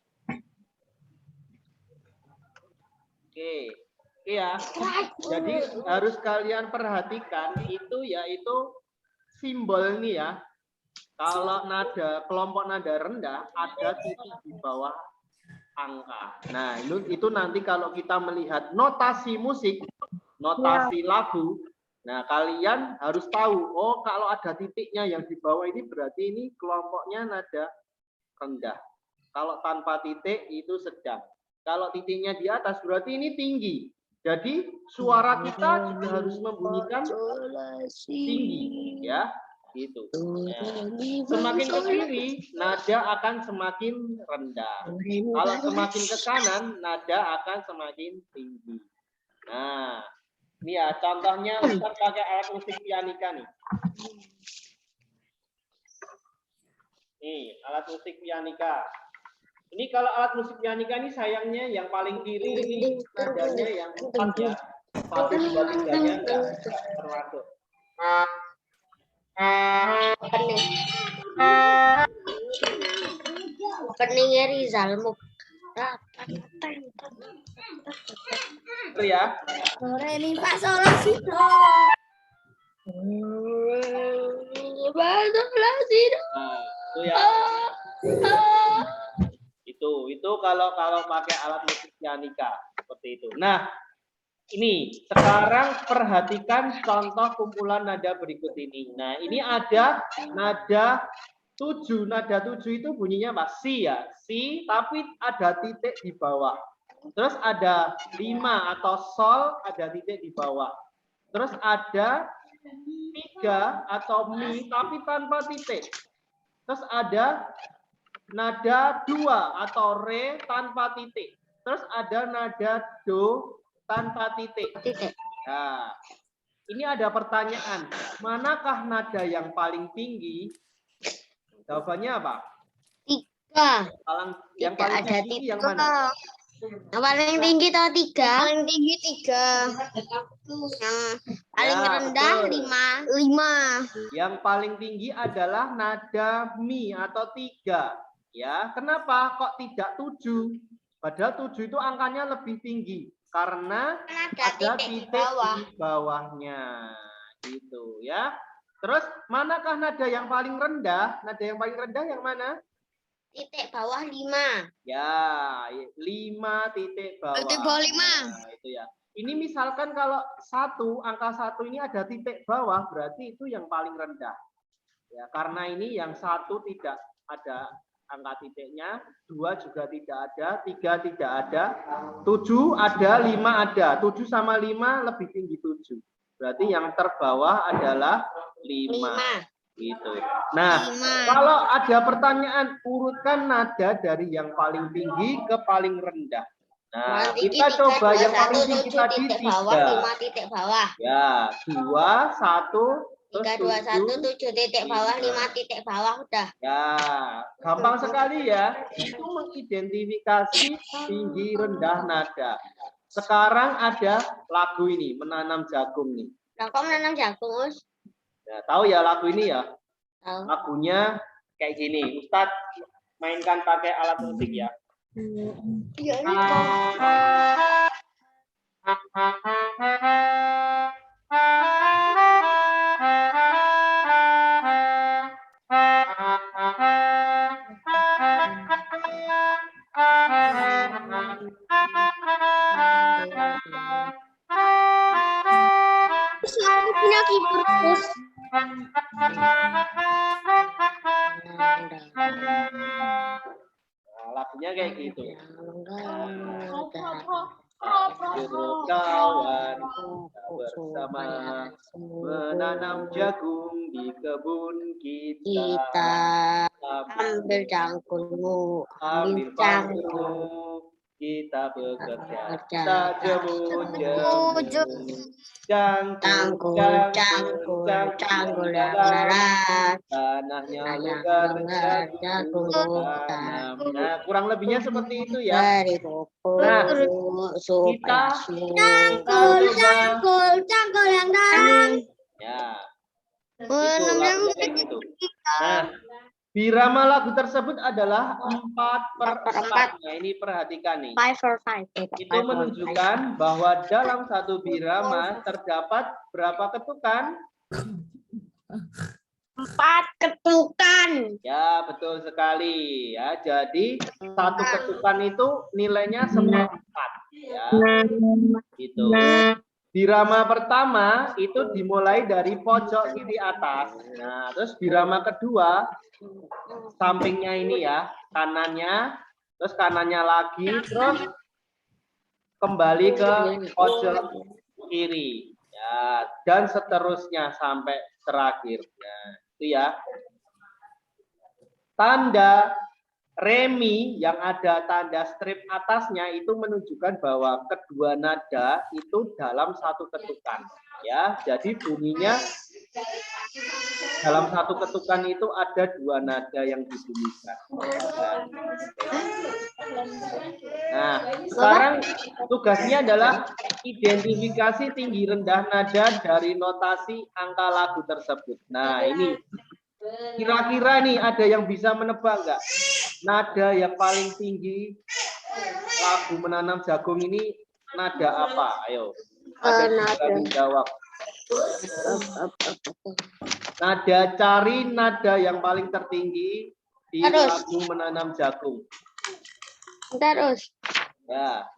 Oke. Ya, jadi harus kalian perhatikan itu yaitu simbol nih ya. Kalau nada kelompok nada rendah ada titik di bawah angka. Nah, itu nanti kalau kita melihat notasi musik, notasi lagu, nah kalian harus tahu, oh kalau ada titiknya yang di bawah ini berarti ini kelompoknya nada rendah. Kalau tanpa titik itu sedang. Kalau titiknya di atas berarti ini tinggi. Jadi suara kita juga harus membunyikan tinggi ya. Gitu. Nah, semakin ke kiri, nada akan semakin rendah. Kalau semakin ke kanan, nada akan semakin tinggi. Nah, ini ya contohnya Ustaz pakai alat musik pianika nih. Nih, alat musik pianika. Ini kalau alat musik pianika ini sayangnya yang paling kiri ini nadanya yang 4 ya. 1, 2, 3-nya enggak termasuk. Openingnya Rizal Betul ya? Sore mi fa sol la si do. Nah, itu ya. Itu kalau pakai alat musik pianika seperti itu. Nah, ini sekarang perhatikan contoh kumpulan nada berikut ini. Nah, ini ada nada 7. Nada 7 itu bunyinya apa? Si ya. Si tapi ada titik di bawah. Terus ada 5 atau sol ada titik di bawah. Terus ada 3 atau mi tapi tanpa titik. Terus ada nada 2 atau re tanpa titik. Terus ada nada do tanpa titik. Nah, ini ada pertanyaan. Manakah nada yang paling tinggi? Jawabannya apa? 3. Yang paling tinggi yang mana? Yang paling tinggi atau 3? Paling tinggi 3. Yang paling Ya, rendah betul. 5. Yang paling tinggi adalah nada mi atau 3. Ya, kenapa kok tidak 7? Padahal 7 itu angkanya lebih tinggi karena ada titik di bawahnya. Gitu ya. Terus manakah nada yang paling rendah? Nada yang paling rendah yang mana? Titik bawah 5. Ya, 5 titik bawah. Titik bawah 5. Nah, itu ya. Ini misalkan kalau angka 1 ini ada titik bawah, berarti itu yang paling rendah. Ya, karena ini yang 1 tidak ada angka titiknya, 2 juga tidak ada, 3 tidak ada, 7 ada, 5 ada. 7 sama 5 lebih tinggi 7. Berarti yang terbawah adalah 5. Gitu. Nah, kalau ada pertanyaan, urutkan nada dari yang paling tinggi ke paling rendah. Nah, kita coba yang paling tinggi tadi 3. 5 titik bawah. Ya, 2, 1, 3, 2, 1, 7 titik bawah, 5 titik bawah, udah. Ya, gampang sekali ya. Itu mengidentifikasi tinggi rendah nada. Sekarang ada lagu ini, menanam jagung nih. Nah, kok menanam jagung, Us? Ya, tahu ya lagu ini ya? Tahu. Lagunya kayak gini. Ustadz mainkan pakai alat musik ya. Iya, aku punya keyboard, Gus. Nah, lagunya kayak gitu. Kawan bersama menanam jagung di kebun kita. Ambil cangkulmu, Ambil cangkulmu, kita bekerja. Kita jemur jagung. Cangkul yang berat, tanahnya bukan jagung tanam. Nah, kurang lebihnya seperti itu ya. Nah, kita Cangkul yang dalam. ya. Itu lagunya gitu. Nah, birama lagu tersebut adalah 4/4. Nah, ini perhatikan nih. 5/5. Itu menunjukkan bahwa dalam satu birama terdapat berapa ketukan? 4 ketukan. Ya, betul sekali. Ya, jadi satu ketukan itu nilainya 4. Ya, gitu. Birama pertama itu dimulai dari pojok kiri atas. Nah, terus birama kedua sampingnya ini ya, kanannya, terus kanannya lagi, terus kembali ke pojok kiri. Ya, dan seterusnya sampai terakhir. Ya. Itu ya. Tanda remi yang ada tanda strip atasnya itu menunjukkan bahwa kedua nada itu dalam satu ketukan. Ya, jadi bunyinya dalam satu ketukan itu ada dua nada yang dibunyikan. Nah, sekarang tugasnya adalah identifikasi tinggi rendah nada dari notasi angka lagu tersebut. Nah, ini kira-kira nih ada yang bisa menebak nggak? Nada yang paling tinggi lagu Menanam Jagung ini nada apa? Ayo. Ada yang berani jawab. Nada, cari nada yang paling tertinggi di lagu Menanam Jagung. Terus. Ya.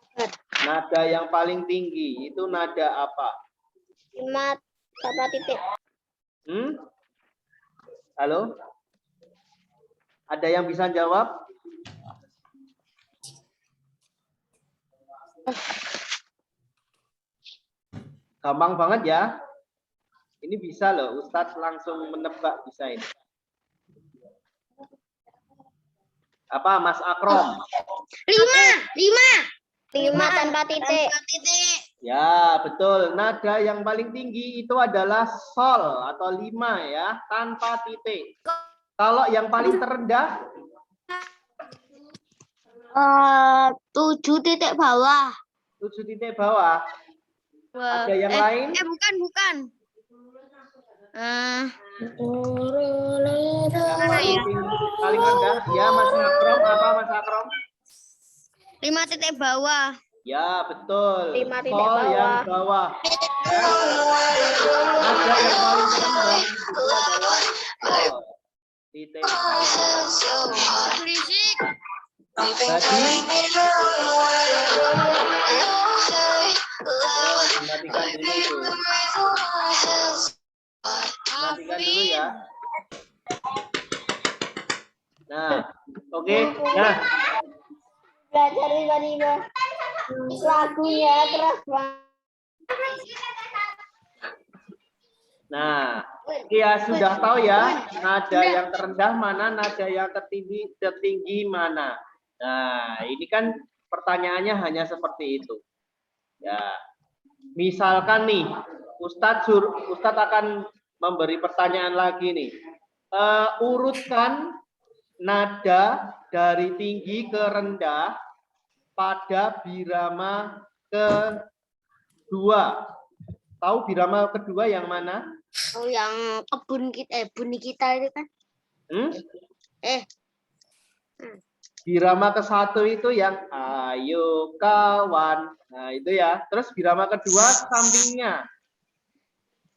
Nada yang paling tinggi itu nada apa? 5 titik. Halo? Ada yang bisa jawab? Gampang banget ya. Ini bisa loh, Ustadz langsung menebak bisa ini. Apa, Mas Akrom? 5 tanpa titik. Ya, betul. Nada yang paling tinggi itu adalah sol atau 5 ya, tanpa titik. Kalau yang paling terendah? 7 titik bawah. 7 titik bawah. Ada yang lain? Bukan. Paling rendah? Ya, Mas Akrom. Apa, Mas Akrom? 5 titik bawah. Ya, betul. 5 titik Sol bawah. yang bawah. Ya. Nada yang paling rendah itu adalah sol. Titik. Berisik. Jadi, matikan dulu itu. Matikan dulu ya. Nah, oke. Nah, Belajar tiba-tiba. Lagunya keras banget. nah, ya sudah tahu ya nada yang terendah mana, nada yang tertinggi mana. Nah, ini kan pertanyaannya hanya seperti itu. Ya, misalkan nih, Ustadz akan memberi pertanyaan lagi nih. Urutkan nada dari tinggi ke rendah pada birama kedua. Tahu birama kedua yang mana? Oh, yang bunyi kita itu kan. Birama ke-1 itu yang ayo kawan. Nah, itu ya. Terus birama kedua sampingnya.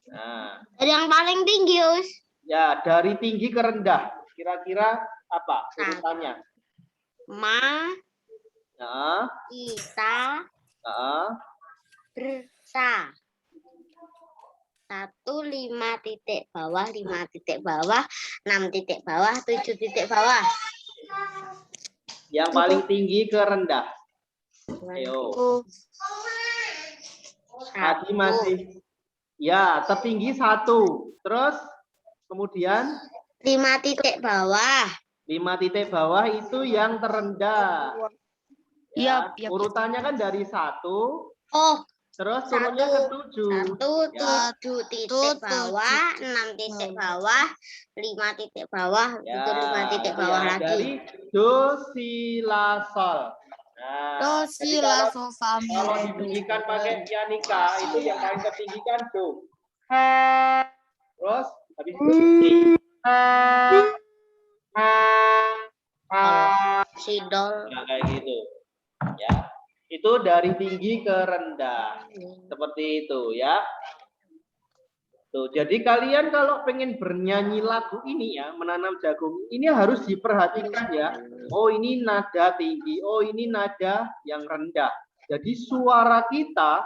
Nah, Dari yang paling tinggi, Us. ya, dari tinggi ke rendah. Kira-kira apa urutannya? Ma, Nah, kita, bersa. 1, 5 titik bawah, 5 titik bawah, 6 titik bawah, 7 titik bawah. yang paling tinggi ke rendah. Ayo. Tadi masih. Ya, tertinggi 1. Terus kemudian 5 titik bawah. 5 titik bawah itu yang terendah. Ya, urutannya kan dari 1. Oh, Terus turunnya ke 7. 7 titik bawah, 6 titik bawah, 5 titik bawah, Ya, itu 5 titik itu bawah ya. lagi. Dari do, si, la, sol. Nah, jadi kalau dibunyikan pakai pianika itu yang paling tertinggi kan do. Terus habis itu si. Si dol. Nah, kayak gitu. Ya. Itu dari tinggi ke rendah. Seperti itu ya. Tuh, jadi kalian kalau pengen bernyanyi lagu ini ya, Menanam Jagung, ini harus diperhatikan ya. Oh, ini nada tinggi, oh ini nada yang rendah. Jadi suara kita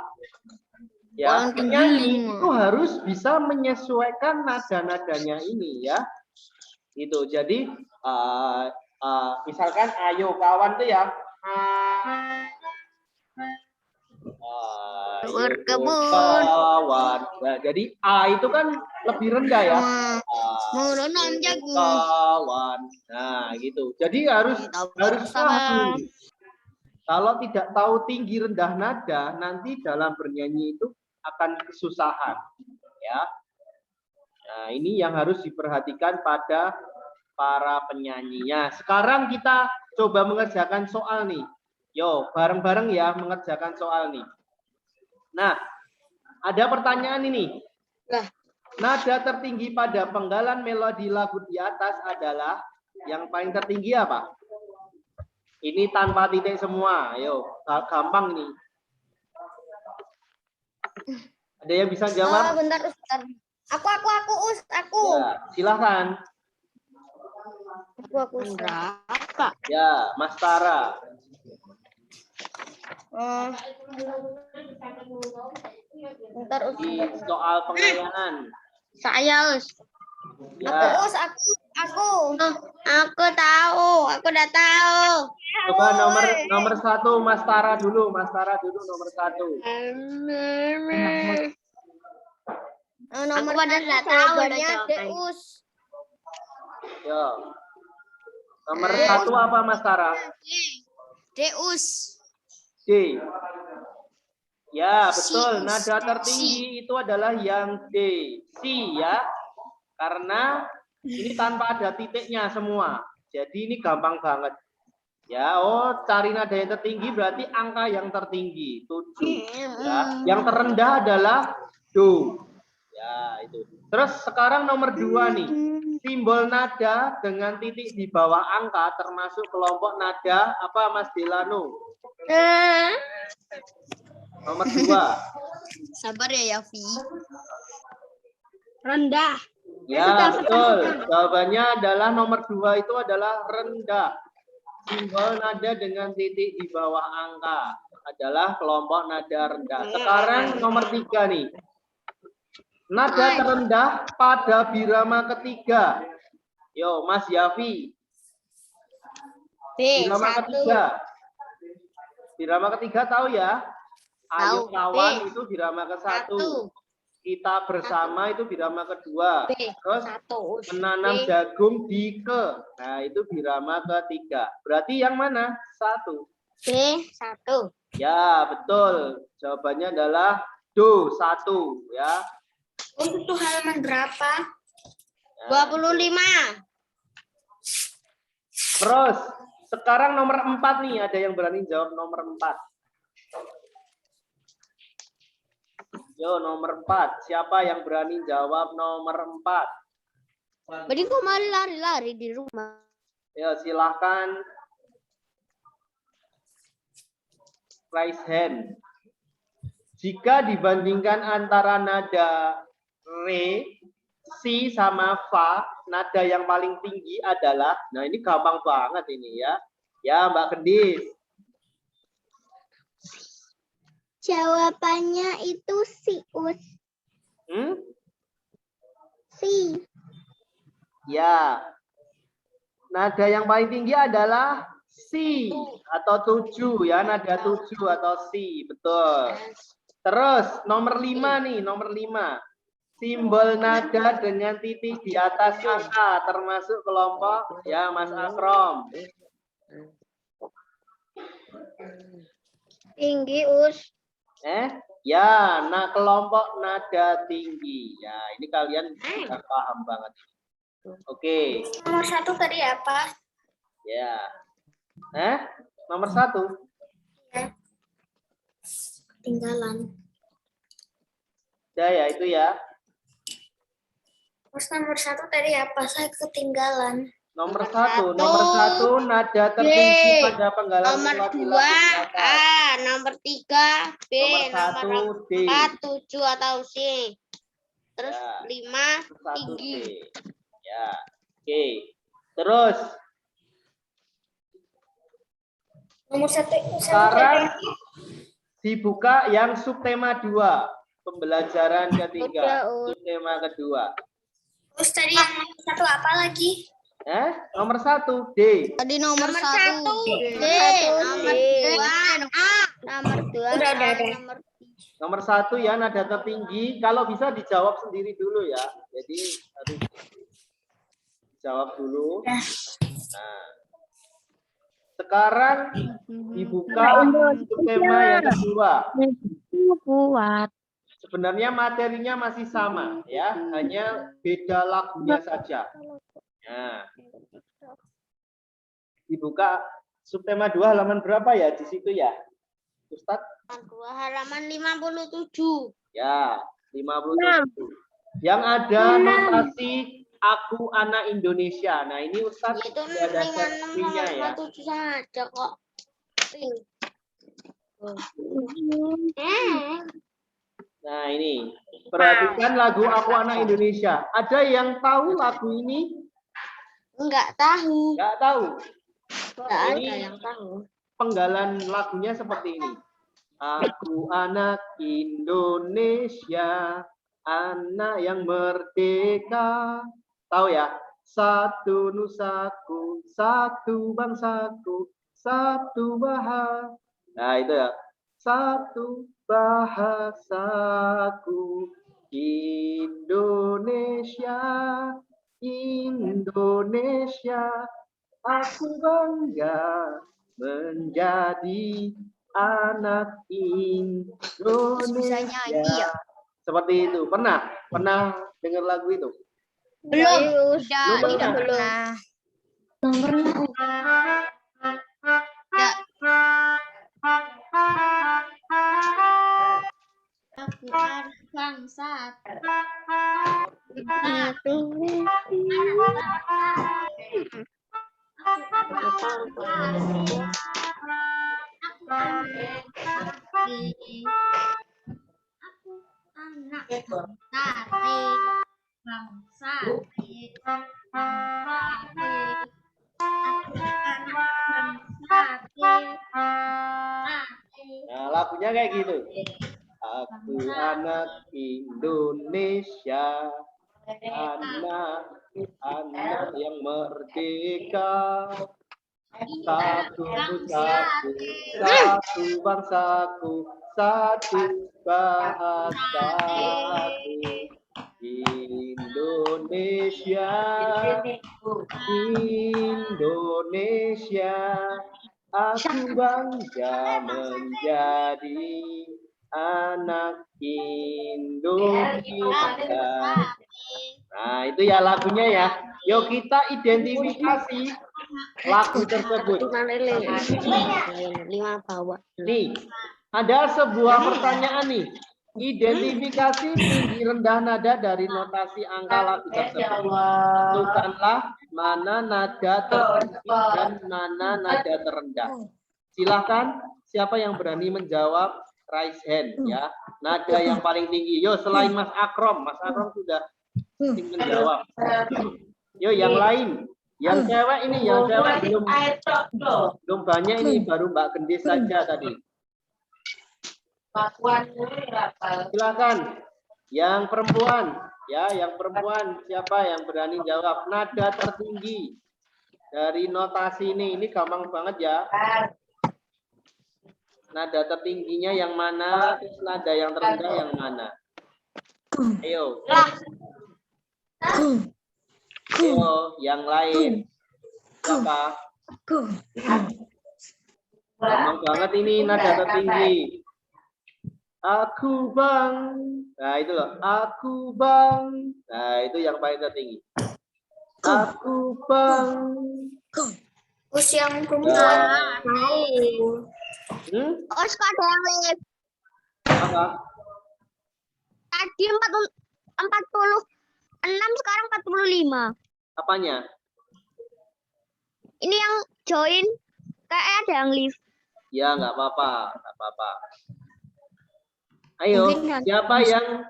ya, penyanyi itu harus bisa menyesuaikan nada-nadanya ini ya. Itu. Jadi misalkan ayo kawan tuh ya. Berkebun. Kawan. Nah, jadi A itu kan lebih rendah ya. Mau nom jagung. kawan. Nah, gitu. Jadi harus paham. Kalau tidak tahu tinggi rendah nada, nanti dalam bernyanyi itu akan kesusahan, ya. Nah, ini yang harus diperhatikan pada para penyanyinya. Sekarang kita coba mengerjakan soal nih. Yo, bareng-bareng ya mengerjakan soal nih. Nah, ada pertanyaan ini. Nada tertinggi pada penggalan melodi lagu di atas adalah yang paling tertinggi apa? Ini tanpa titik semua. Ayo, gampang nih. Ada yang bisa jawab? Bentar, Ustaz. Aku. Ya, silakan. Aku. Berapa? Ya, Mas Tara. Bentar, Di soal pengayaan. Saya, Ya. Aku tahu. Aku udah tahu. Coba nomor 1 Mas Tara dulu. Mas Tara dulu nomor 1. Nomor pada nggak tahu Deus. Yo. Nomor 1 apa Mas Tara? Deus. D. Ya, betul. Nada tertinggi itu adalah yang D. Si ya. Karena ini tanpa ada titiknya semua. Jadi ini gampang banget. Ya, cari nada yang tertinggi berarti angka yang tertinggi 7. Ya. Yang terendah adalah do. Ya, itu. Terus sekarang nomor 2 nih. Simbol nada dengan titik di bawah angka termasuk kelompok nada apa Mas Delano? Nomor 2. Sabar ya Yafi. Rendah. Ya, betul. Jawabannya adalah nomor 2 itu adalah rendah. Simbol nada dengan titik di bawah angka adalah kelompok nada rendah. Sekarang nomor 3 nih. Nada terendah pada birama ketiga. Yo, Mas Yafi. Birama ketiga. Birama ketiga tahu ya? Ayo kawan itu birama ke-1. Kita bersama itu birama kedua. Terus menanam jagung di ke. Nah, itu birama ketiga. Berarti yang mana? 1. B1. Ya, betul. Jawabannya adalah do 1 ya. Untuk halaman berapa? 25. Terus sekarang nomor 4 nih, ada yang berani jawab nomor 4? Yo, nomor 4. Siapa yang berani jawab nomor 4? Berarti kok malah lari-lari di rumah. Ya, silahkan raise hand. Jika dibandingkan antara nada re, si sama fa, nada yang paling tinggi adalah, nah ini gampang banget ini ya. Ya, Mbak Gendis. Jawabannya itu si Us. Si. Ya. Nada yang paling tinggi adalah si atau 7 ya, nada 7 atau si, betul. Terus nomor 5 nih, nomor 5. Simbol nada dengan titik di atas angka termasuk kelompok ya Mas Akrom. Tinggi Us. Ya, nah kelompok nada tinggi. Ya, ini kalian sudah paham banget. Oke. Nomor 1 tadi apa? Ya. Nomor 1. Ketinggalan. Ya, itu ya. Terus nomor 1 tadi apa? Saya ketinggalan. Nomor 1 nada tertinggi pada penggalan Nomor melodi 2 lagu di atas. A, nomor 3 B, Nomor 1 D. 4 7 atau C. Terus Ya. 5 1 tinggi. D. Ya. Oke. Terus Nomor 1 sekarang dibuka yang subtema 2, pembelajaran ketiga, subtema kedua. Terus tadi yang nomor 1 apa lagi? Nomor 1 D. Tadi nomor 1 D, nomor 2 A, nomor 2 Udah. Nomor 1 ya nada tertinggi. Kalau bisa dijawab sendiri dulu ya. Jadi harus Jawab dulu. Nah, sekarang dibuka subtema yang kedua. Kuat. Sebenarnya materinya masih sama ya, hanya beda lagunya saja. Nah, dibuka subtema 2 halaman berapa ya di situ ya, Ustadz? Halaman 57. Ya, 57. Yang ada notasi aku anak Indonesia. Nah, ini Ustadz Itu ada 56 settingnya ya. 57 saja kok. Nah, ini perhatikan lagu aku anak Indonesia. Ada yang tahu lagu ini? Enggak tahu. Nggak tahu. Enggak ada Ini yang tahu. penggalan lagunya seperti ini. Aku anak Indonesia, anak yang merdeka. Tahu ya? Satu nusaku, satu bangsaku, satu bahasa. Nah, itu ya. Satu bahasaku, Indonesia, Indonesia. Aku bangga menjadi anak Indonesia. Seperti itu. Pernah dengar lagu itu? Belum. Belum Tidak pernah. pernah. Aku anak bangsa. Nah, lagunya kayak gitu. Aku anak Indonesia, anak yang merdeka. Satu nusaku, satu bangsaku, satu bahasaku. Indonesia, Indonesia. Aku bangga menjadi anak Indonesia. Nah, itu ya lagunya ya. Yuk kita identifikasi lagu tersebut. Nih, ada sebuah pertanyaan nih. Identifikasi tinggi rendah nada dari notasi angka lagu tersebut. Tentukanlah mana nada tertinggi dan mana nada terendah. Silakan, siapa yang berani menjawab? Raise hand ya. Nada yang paling tinggi. Yo, selain Mas Akrom sudah menjawab. Yo, yang lain. Yang cewek ini, yang cewek belum banyak ini, baru Mbak Gendis saja tadi. Silakan. Yang perempuan, ya, yang perempuan siapa yang berani jawab nada tertinggi dari notasi ini gampang banget ya. Nada tertingginya yang mana, terus nada yang terendah yang mana? Ayo. Ayo, yang lain. Siapa? Gampang banget ini nada tertinggi. Aku bang. Nah, itu loh. Aku bang. Nah, itu yang paling tertinggi. Aku bang. Terus yang perempuan mau. Oh, sekarang ada yang live. Apa? Tadi 46, sekarang 45. Apanya? Ini yang join, kayak ada yang live. Ya, nggak apa-apa, nggak apa-apa. Ayo, Mungkin siapa yang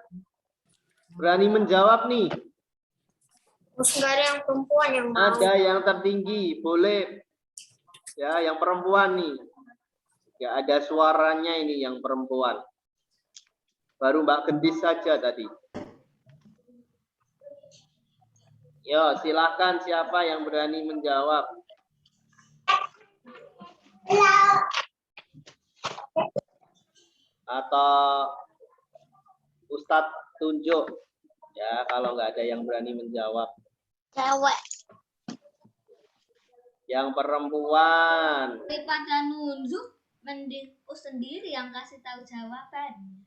berani menjawab nih? Terus nggak ada yang perempuan yang mau. Ada yang tertinggi, boleh. Ya, yang perempuan nih. Ya, ada suaranya ini yang perempuan. Baru Mbak Gendis saja tadi. Yo, silahkan siapa yang berani menjawab. Atau Ustadz tunjuk. Ya, kalau nggak ada yang berani menjawab. Cewek. Yang perempuan. Daripada nunjuk, mending aku sendiri yang kasih tahu jawaban.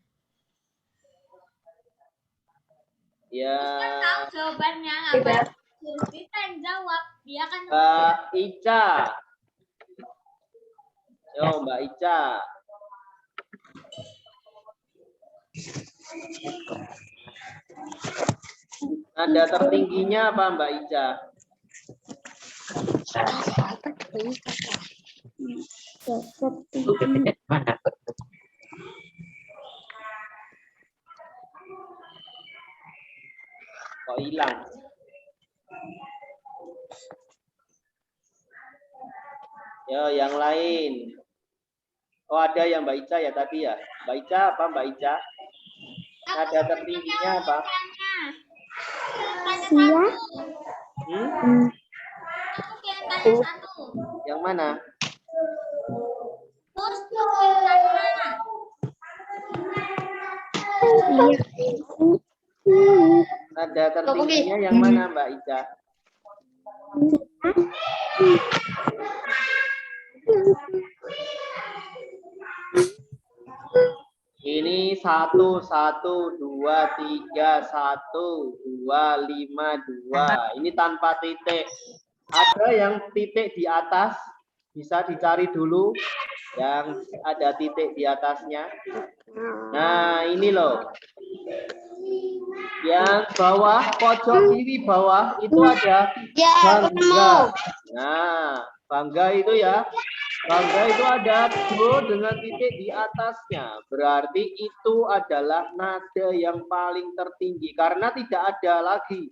Ya, Kan tahu jawabannya, ngapain suruh kita yang jawab? Dia kan Mbak Ica. Yo, Mbak Ica. Nada tertingginya apa, Mbak Ica? Kok hilang? Yo, yang lain. Oh, ada yang Mbak Ica ya tadi ya. Mbak Ica apa, Mbak Ica? Nada tertingginya apa? tanya satu. Aku pengen tanya satu. Yang mana? Terus aku pengen tanya. Nada tertingginya yang mana, Mbak Ica? Ini 1, 1, 2, 3, 1, 2, 5, 2. Ini tanpa titik. Ada yang titik di atas, bisa dicari dulu yang ada titik di atasnya. Nah, ini loh. Yang bawah, pojok kiri bawah, itu ada Ya, bangga. Nah, bangga itu ya. Bangga itu ada do dengan titik di atasnya. Berarti itu adalah nada yang paling tertinggi. Karena tidak ada lagi.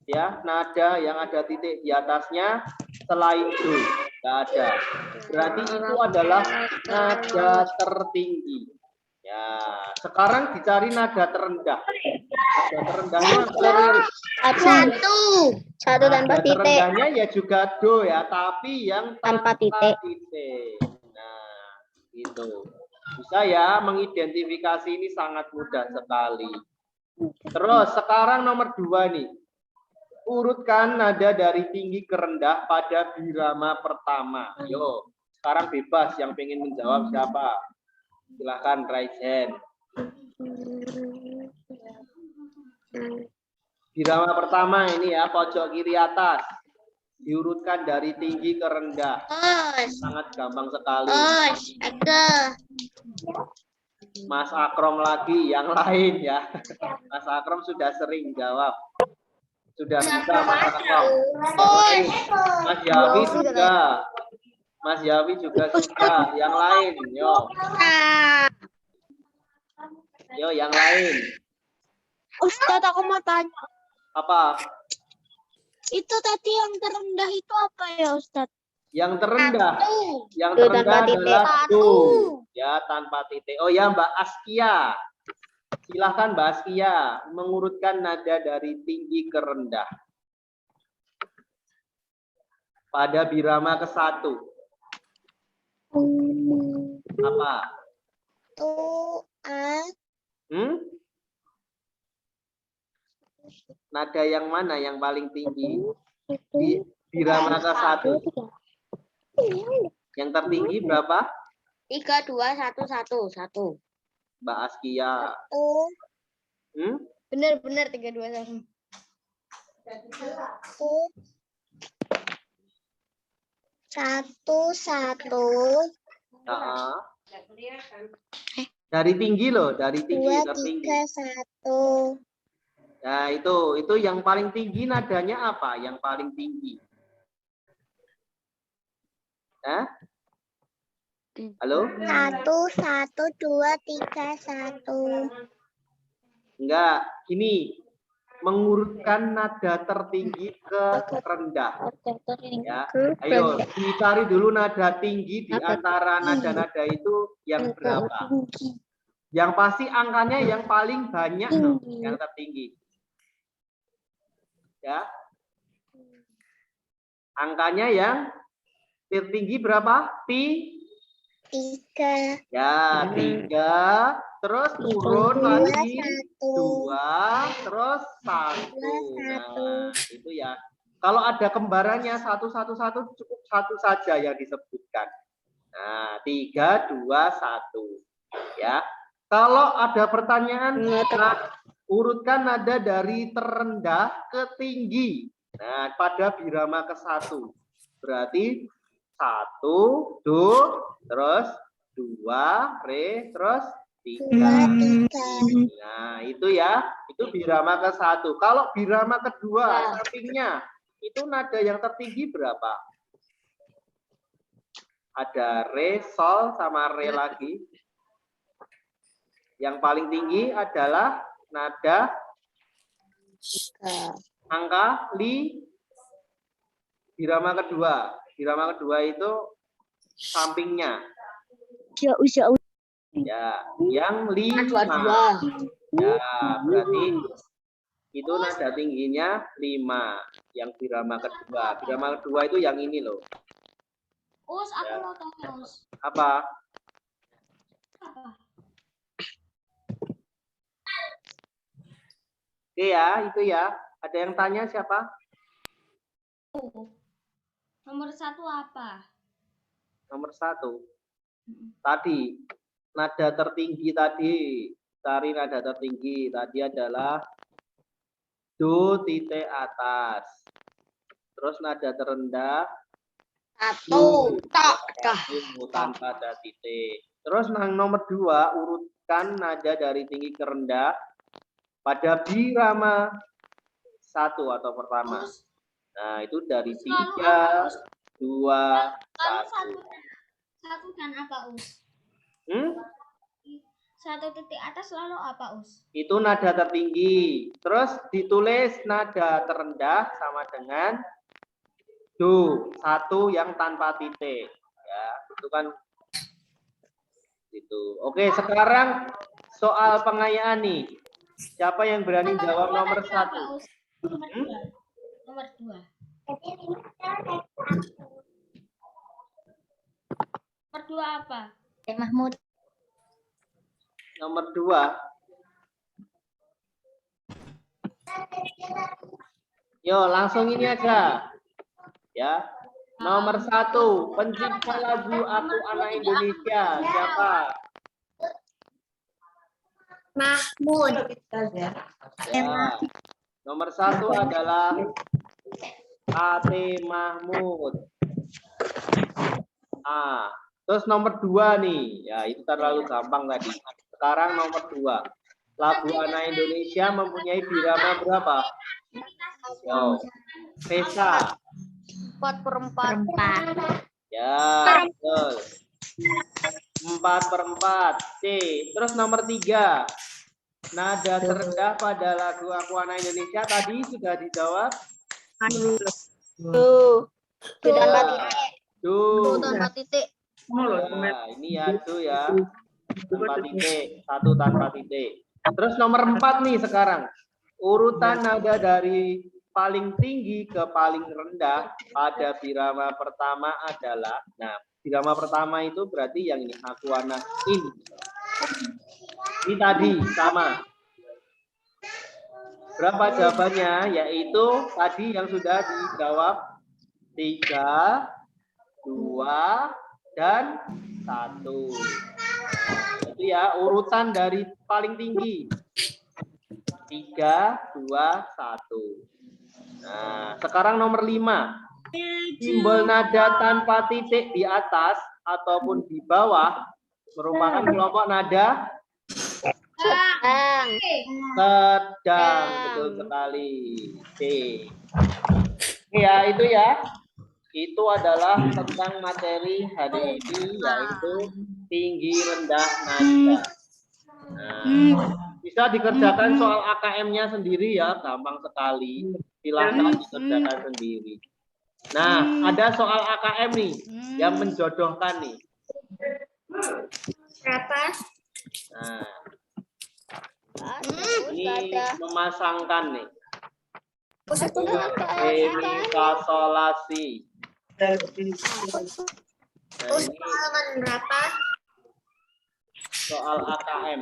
Ya, nada yang ada titik di atasnya selain do. Tidak ada. Berarti itu adalah nada tertinggi. Ya, sekarang dicari nada terendah. Nada terendahnya Satu tanpa nada titik. terendahnya ya juga do ya, tapi yang Tanpa titik. Nah, gitu. Bisa ya mengidentifikasi, ini sangat mudah sekali. Terus sekarang nomor 2 nih. Urutkan nada dari tinggi ke rendah pada birama pertama. Yo, sekarang bebas yang pengen menjawab siapa? Silahkan raise hand. Birama pertama ini ya, pojok kiri atas. Diurutkan dari tinggi ke rendah. Sangat gampang sekali. Mas Akrom lagi, yang lain ya. Mas Akrom sudah sering jawab. Sudah bisa Mas Akrom. Mas Yawi juga. Mas Yawi juga sudah. Yang lain, yo. Yo, yang lain. Ustadz, aku mau tanya. Apa? Itu tadi yang terendah itu apa ya, Ustadz? Yang terendah. Yang Do terendah tanpa titik. adalah do. Ya, tanpa titik. Oh ya, Mbak Askia. Silahkan Mbak Askia mengurutkan nada dari tinggi ke rendah. Pada birama ke-1. Apa? Nada yang mana yang paling tinggi? Di birama ke-1. Yang tertinggi berapa? 3, 2, 1, 1. Mbak Askia. Benar 3, 2, 1. Satu. Dari tinggi loh, dari tinggi tertinggi. 1. Nah, itu yang paling tinggi nadanya apa? Yang paling tinggi. Halo? 1, 2, 3, 1. Enggak, gini. Mengurutkan nada tertinggi ke rendah. Ya, ayo dicari dulu nada tinggi di antara nada-nada itu yang berapa. Yang pasti angkanya yang paling banyak loh, yang tertinggi. Ya. Angkanya yang tertinggi berapa? 3. Ya, 3. Terus turun lagi 2, terus 1. Nah, itu ya. Kalau ada kembarannya satu cukup satu saja yang disebutkan. Nah, 3, 2, 1. Ya. Kalau ada pertanyaan, urutkan nada dari terendah ke tinggi. Nah, pada birama ke-1. Berarti 1, do, terus 2, re, terus 3. Nah, itu ya. Itu birama ke-1. Kalau birama kedua, sampingnya, itu nada yang tertinggi berapa? Ada re, sol, sama re lagi. Yang paling tinggi adalah nada angka li, birama kedua. Birama kedua itu sampingnya. Ya, yang 5. Ya, berarti itu nada tingginya 5. Yang birama kedua. Birama kedua itu yang ini loh. Us, aku mau tahu, Us. Apa? Apa? Oke ya, itu ya. Ada yang tanya siapa? Nomor 1 apa? Nomor 1. Tadi, nada tertinggi tadi. Cari nada tertinggi. Tadi adalah do titik atas. Terus nada terendah. 1, Tanpa ada titik. Terus nomor 2, urutkan nada dari tinggi ke rendah pada birama 1 atau pertama. Nah, itu dari 3, 2, 1. Satu dan apa, Us? 1 titik atas lalu apa, Us? Itu nada tertinggi. Terus ditulis nada terendah sama dengan do, 1 yang tanpa titik. Ya, itu kan itu. Oke, sekarang soal pengayaan nih. Siapa yang berani jawab nomor 1? Nomor 2. Nomor 2 apa? Mahmud. Nomor 2. Yo, langsung ini aja. Ya. Nomor 1, pencipta lagu Aku Anak Indonesia. Siapa? Mahmud. Ya. Nomor 1 adalah A.T. Mahmud. Terus nomor 2 nih. Ya, itu terlalu gampang tadi. Sekarang nomor 2. Lagu Anak Indonesia mempunyai birama berapa? Yo. Pesa. 4/4. Ya, betul. 4/4. C. Terus nomor 3. Nada terendah pada lagu Aku Anak Indonesia tadi sudah dijawab. Do. Do. Tanpa titik. Ya, ini ya, do ya. Tanpa titik. 1 tanpa titik. Terus nomor 4 nih sekarang. Urutan nada dari paling tinggi ke paling rendah pada birama pertama adalah, nah, birama pertama itu berarti yang ini, Aku Anak ini. Ini tadi sama. Berapa jawabannya? Yaitu tadi yang sudah dijawab 3, 2, dan 1. Itu ya urutan dari paling tinggi. 3, 2, 1. Nah, sekarang nomor 5. Simbol nada tanpa titik di atas ataupun di bawah merupakan kelompok nada sedang. Betul sekali. C. Ya, itu ya. Itu adalah tentang materi hari ini, yaitu tinggi rendah nada. Nah, bisa dikerjakan soal AKM-nya sendiri ya, gampang sekali. Silahkan dikerjakan sendiri. Nah, ada soal AKM nih yang menjodohkan nih. Berapa? Nah, ini memasangkan nih. Ini kasolasi. Nah, ini berapa? soal AKM.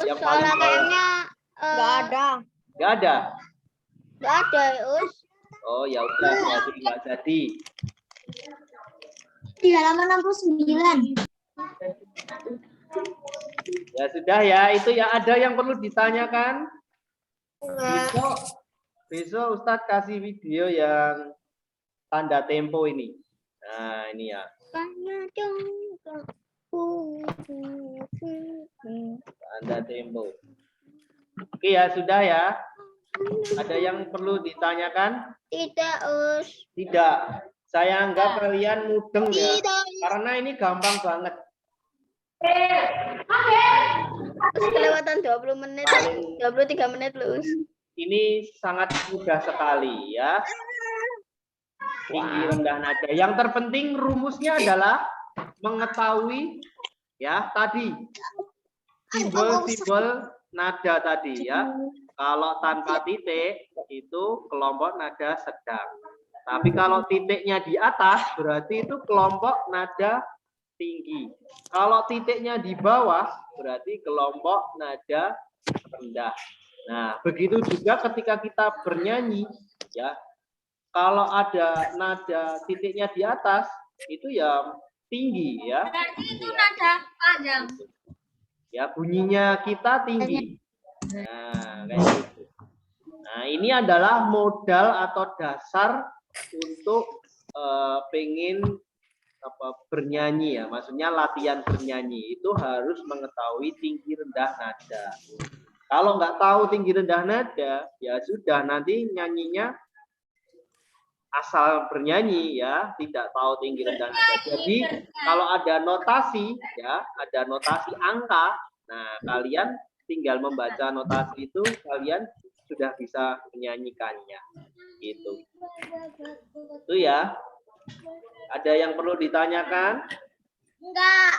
Yang Soal paling bawah. AKM-nya nggak ada. Nggak ada. Nggak ada, Us. Oh ya udah, berarti nggak jadi. Di halaman 69. Ya sudah ya, itu ya ada yang perlu ditanyakan. Besok Ustadz kasih video yang tanda tempo ini. Nah ini ya. Tanda tempo. Oke ya sudah ya. Ada yang perlu ditanyakan? Tidak, Us. Tidak. Saya anggap kalian mudeng ya. Karena ini gampang banget. Us kelewatan 20 menit, 23 menit loh, Us. Ini sangat mudah sekali ya. Tinggi rendah nada. Yang terpenting rumusnya adalah mengetahui ya tadi simbol-simbol nada tadi ya. Kalau tanpa titik itu kelompok nada sedang. Tapi kalau titiknya di atas berarti itu kelompok nada tinggi. Kalau titiknya di bawah berarti kelompok nada rendah. Nah, begitu juga ketika kita bernyanyi ya. Kalau ada nada titiknya di atas itu ya tinggi ya. Berarti itu nada panjang. Ya, bunyinya kita tinggi. Nah, kayak gitu. Nah, ini adalah modal atau dasar untuk pengen bernyanyi ya. Maksudnya latihan bernyanyi itu harus mengetahui tinggi rendah nada. Kalau nggak tahu tinggi rendah nada, ya sudah nanti nyanyinya asal bernyanyi ya, tidak tahu tinggi rendah nada. Jadi kalau ada notasi ya, ada notasi angka, nah kalian tinggal membaca notasi itu, kalian sudah bisa menyanyikannya. Gitu. Itu ya. Ada yang perlu ditanyakan? Enggak.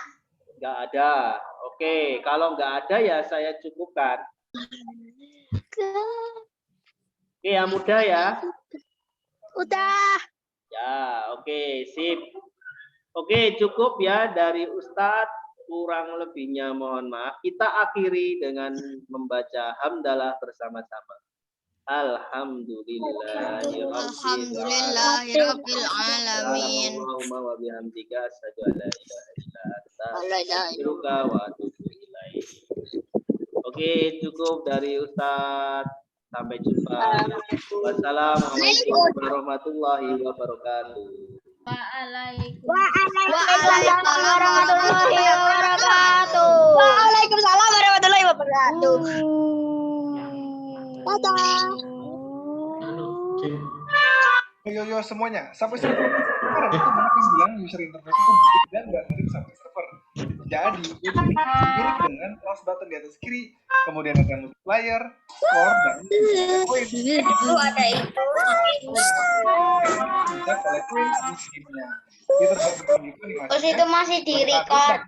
Enggak ada. Oke, kalau enggak ada ya saya cukupkan. Oke, yang mudah ya. Udah. Ya, oke, sip. Oke, cukup ya dari Ustadz. Kurang lebihnya mohon maaf. Kita akhiri dengan membaca hamdalah bersama-sama. Alhamdulillahirabbil alamin. Allahumma wa bihamdika asyhadu an la ilaha illa anta astaghfiruka wa atubu ilaik. Oke, cukup dari Ustadz. Sampai jumpa. Wassalamualaikum warahmatullahi wabarakatuh. Waalaikumsalam warahmatullahi wabarakatuh. Waalaikumsalam warahmatullahi wabarakatuh. Yo semuanya, sampai server kemarin itu banyak yang bilang user interface itu mirip dan nggak mirip sampai server. Jadi ini mirip dengan plus button di atas kiri, kemudian ada multiplier, score, dan poin. Itu ada itu. Bisa collect points di sini. Itu terus itu Terus itu masih di record.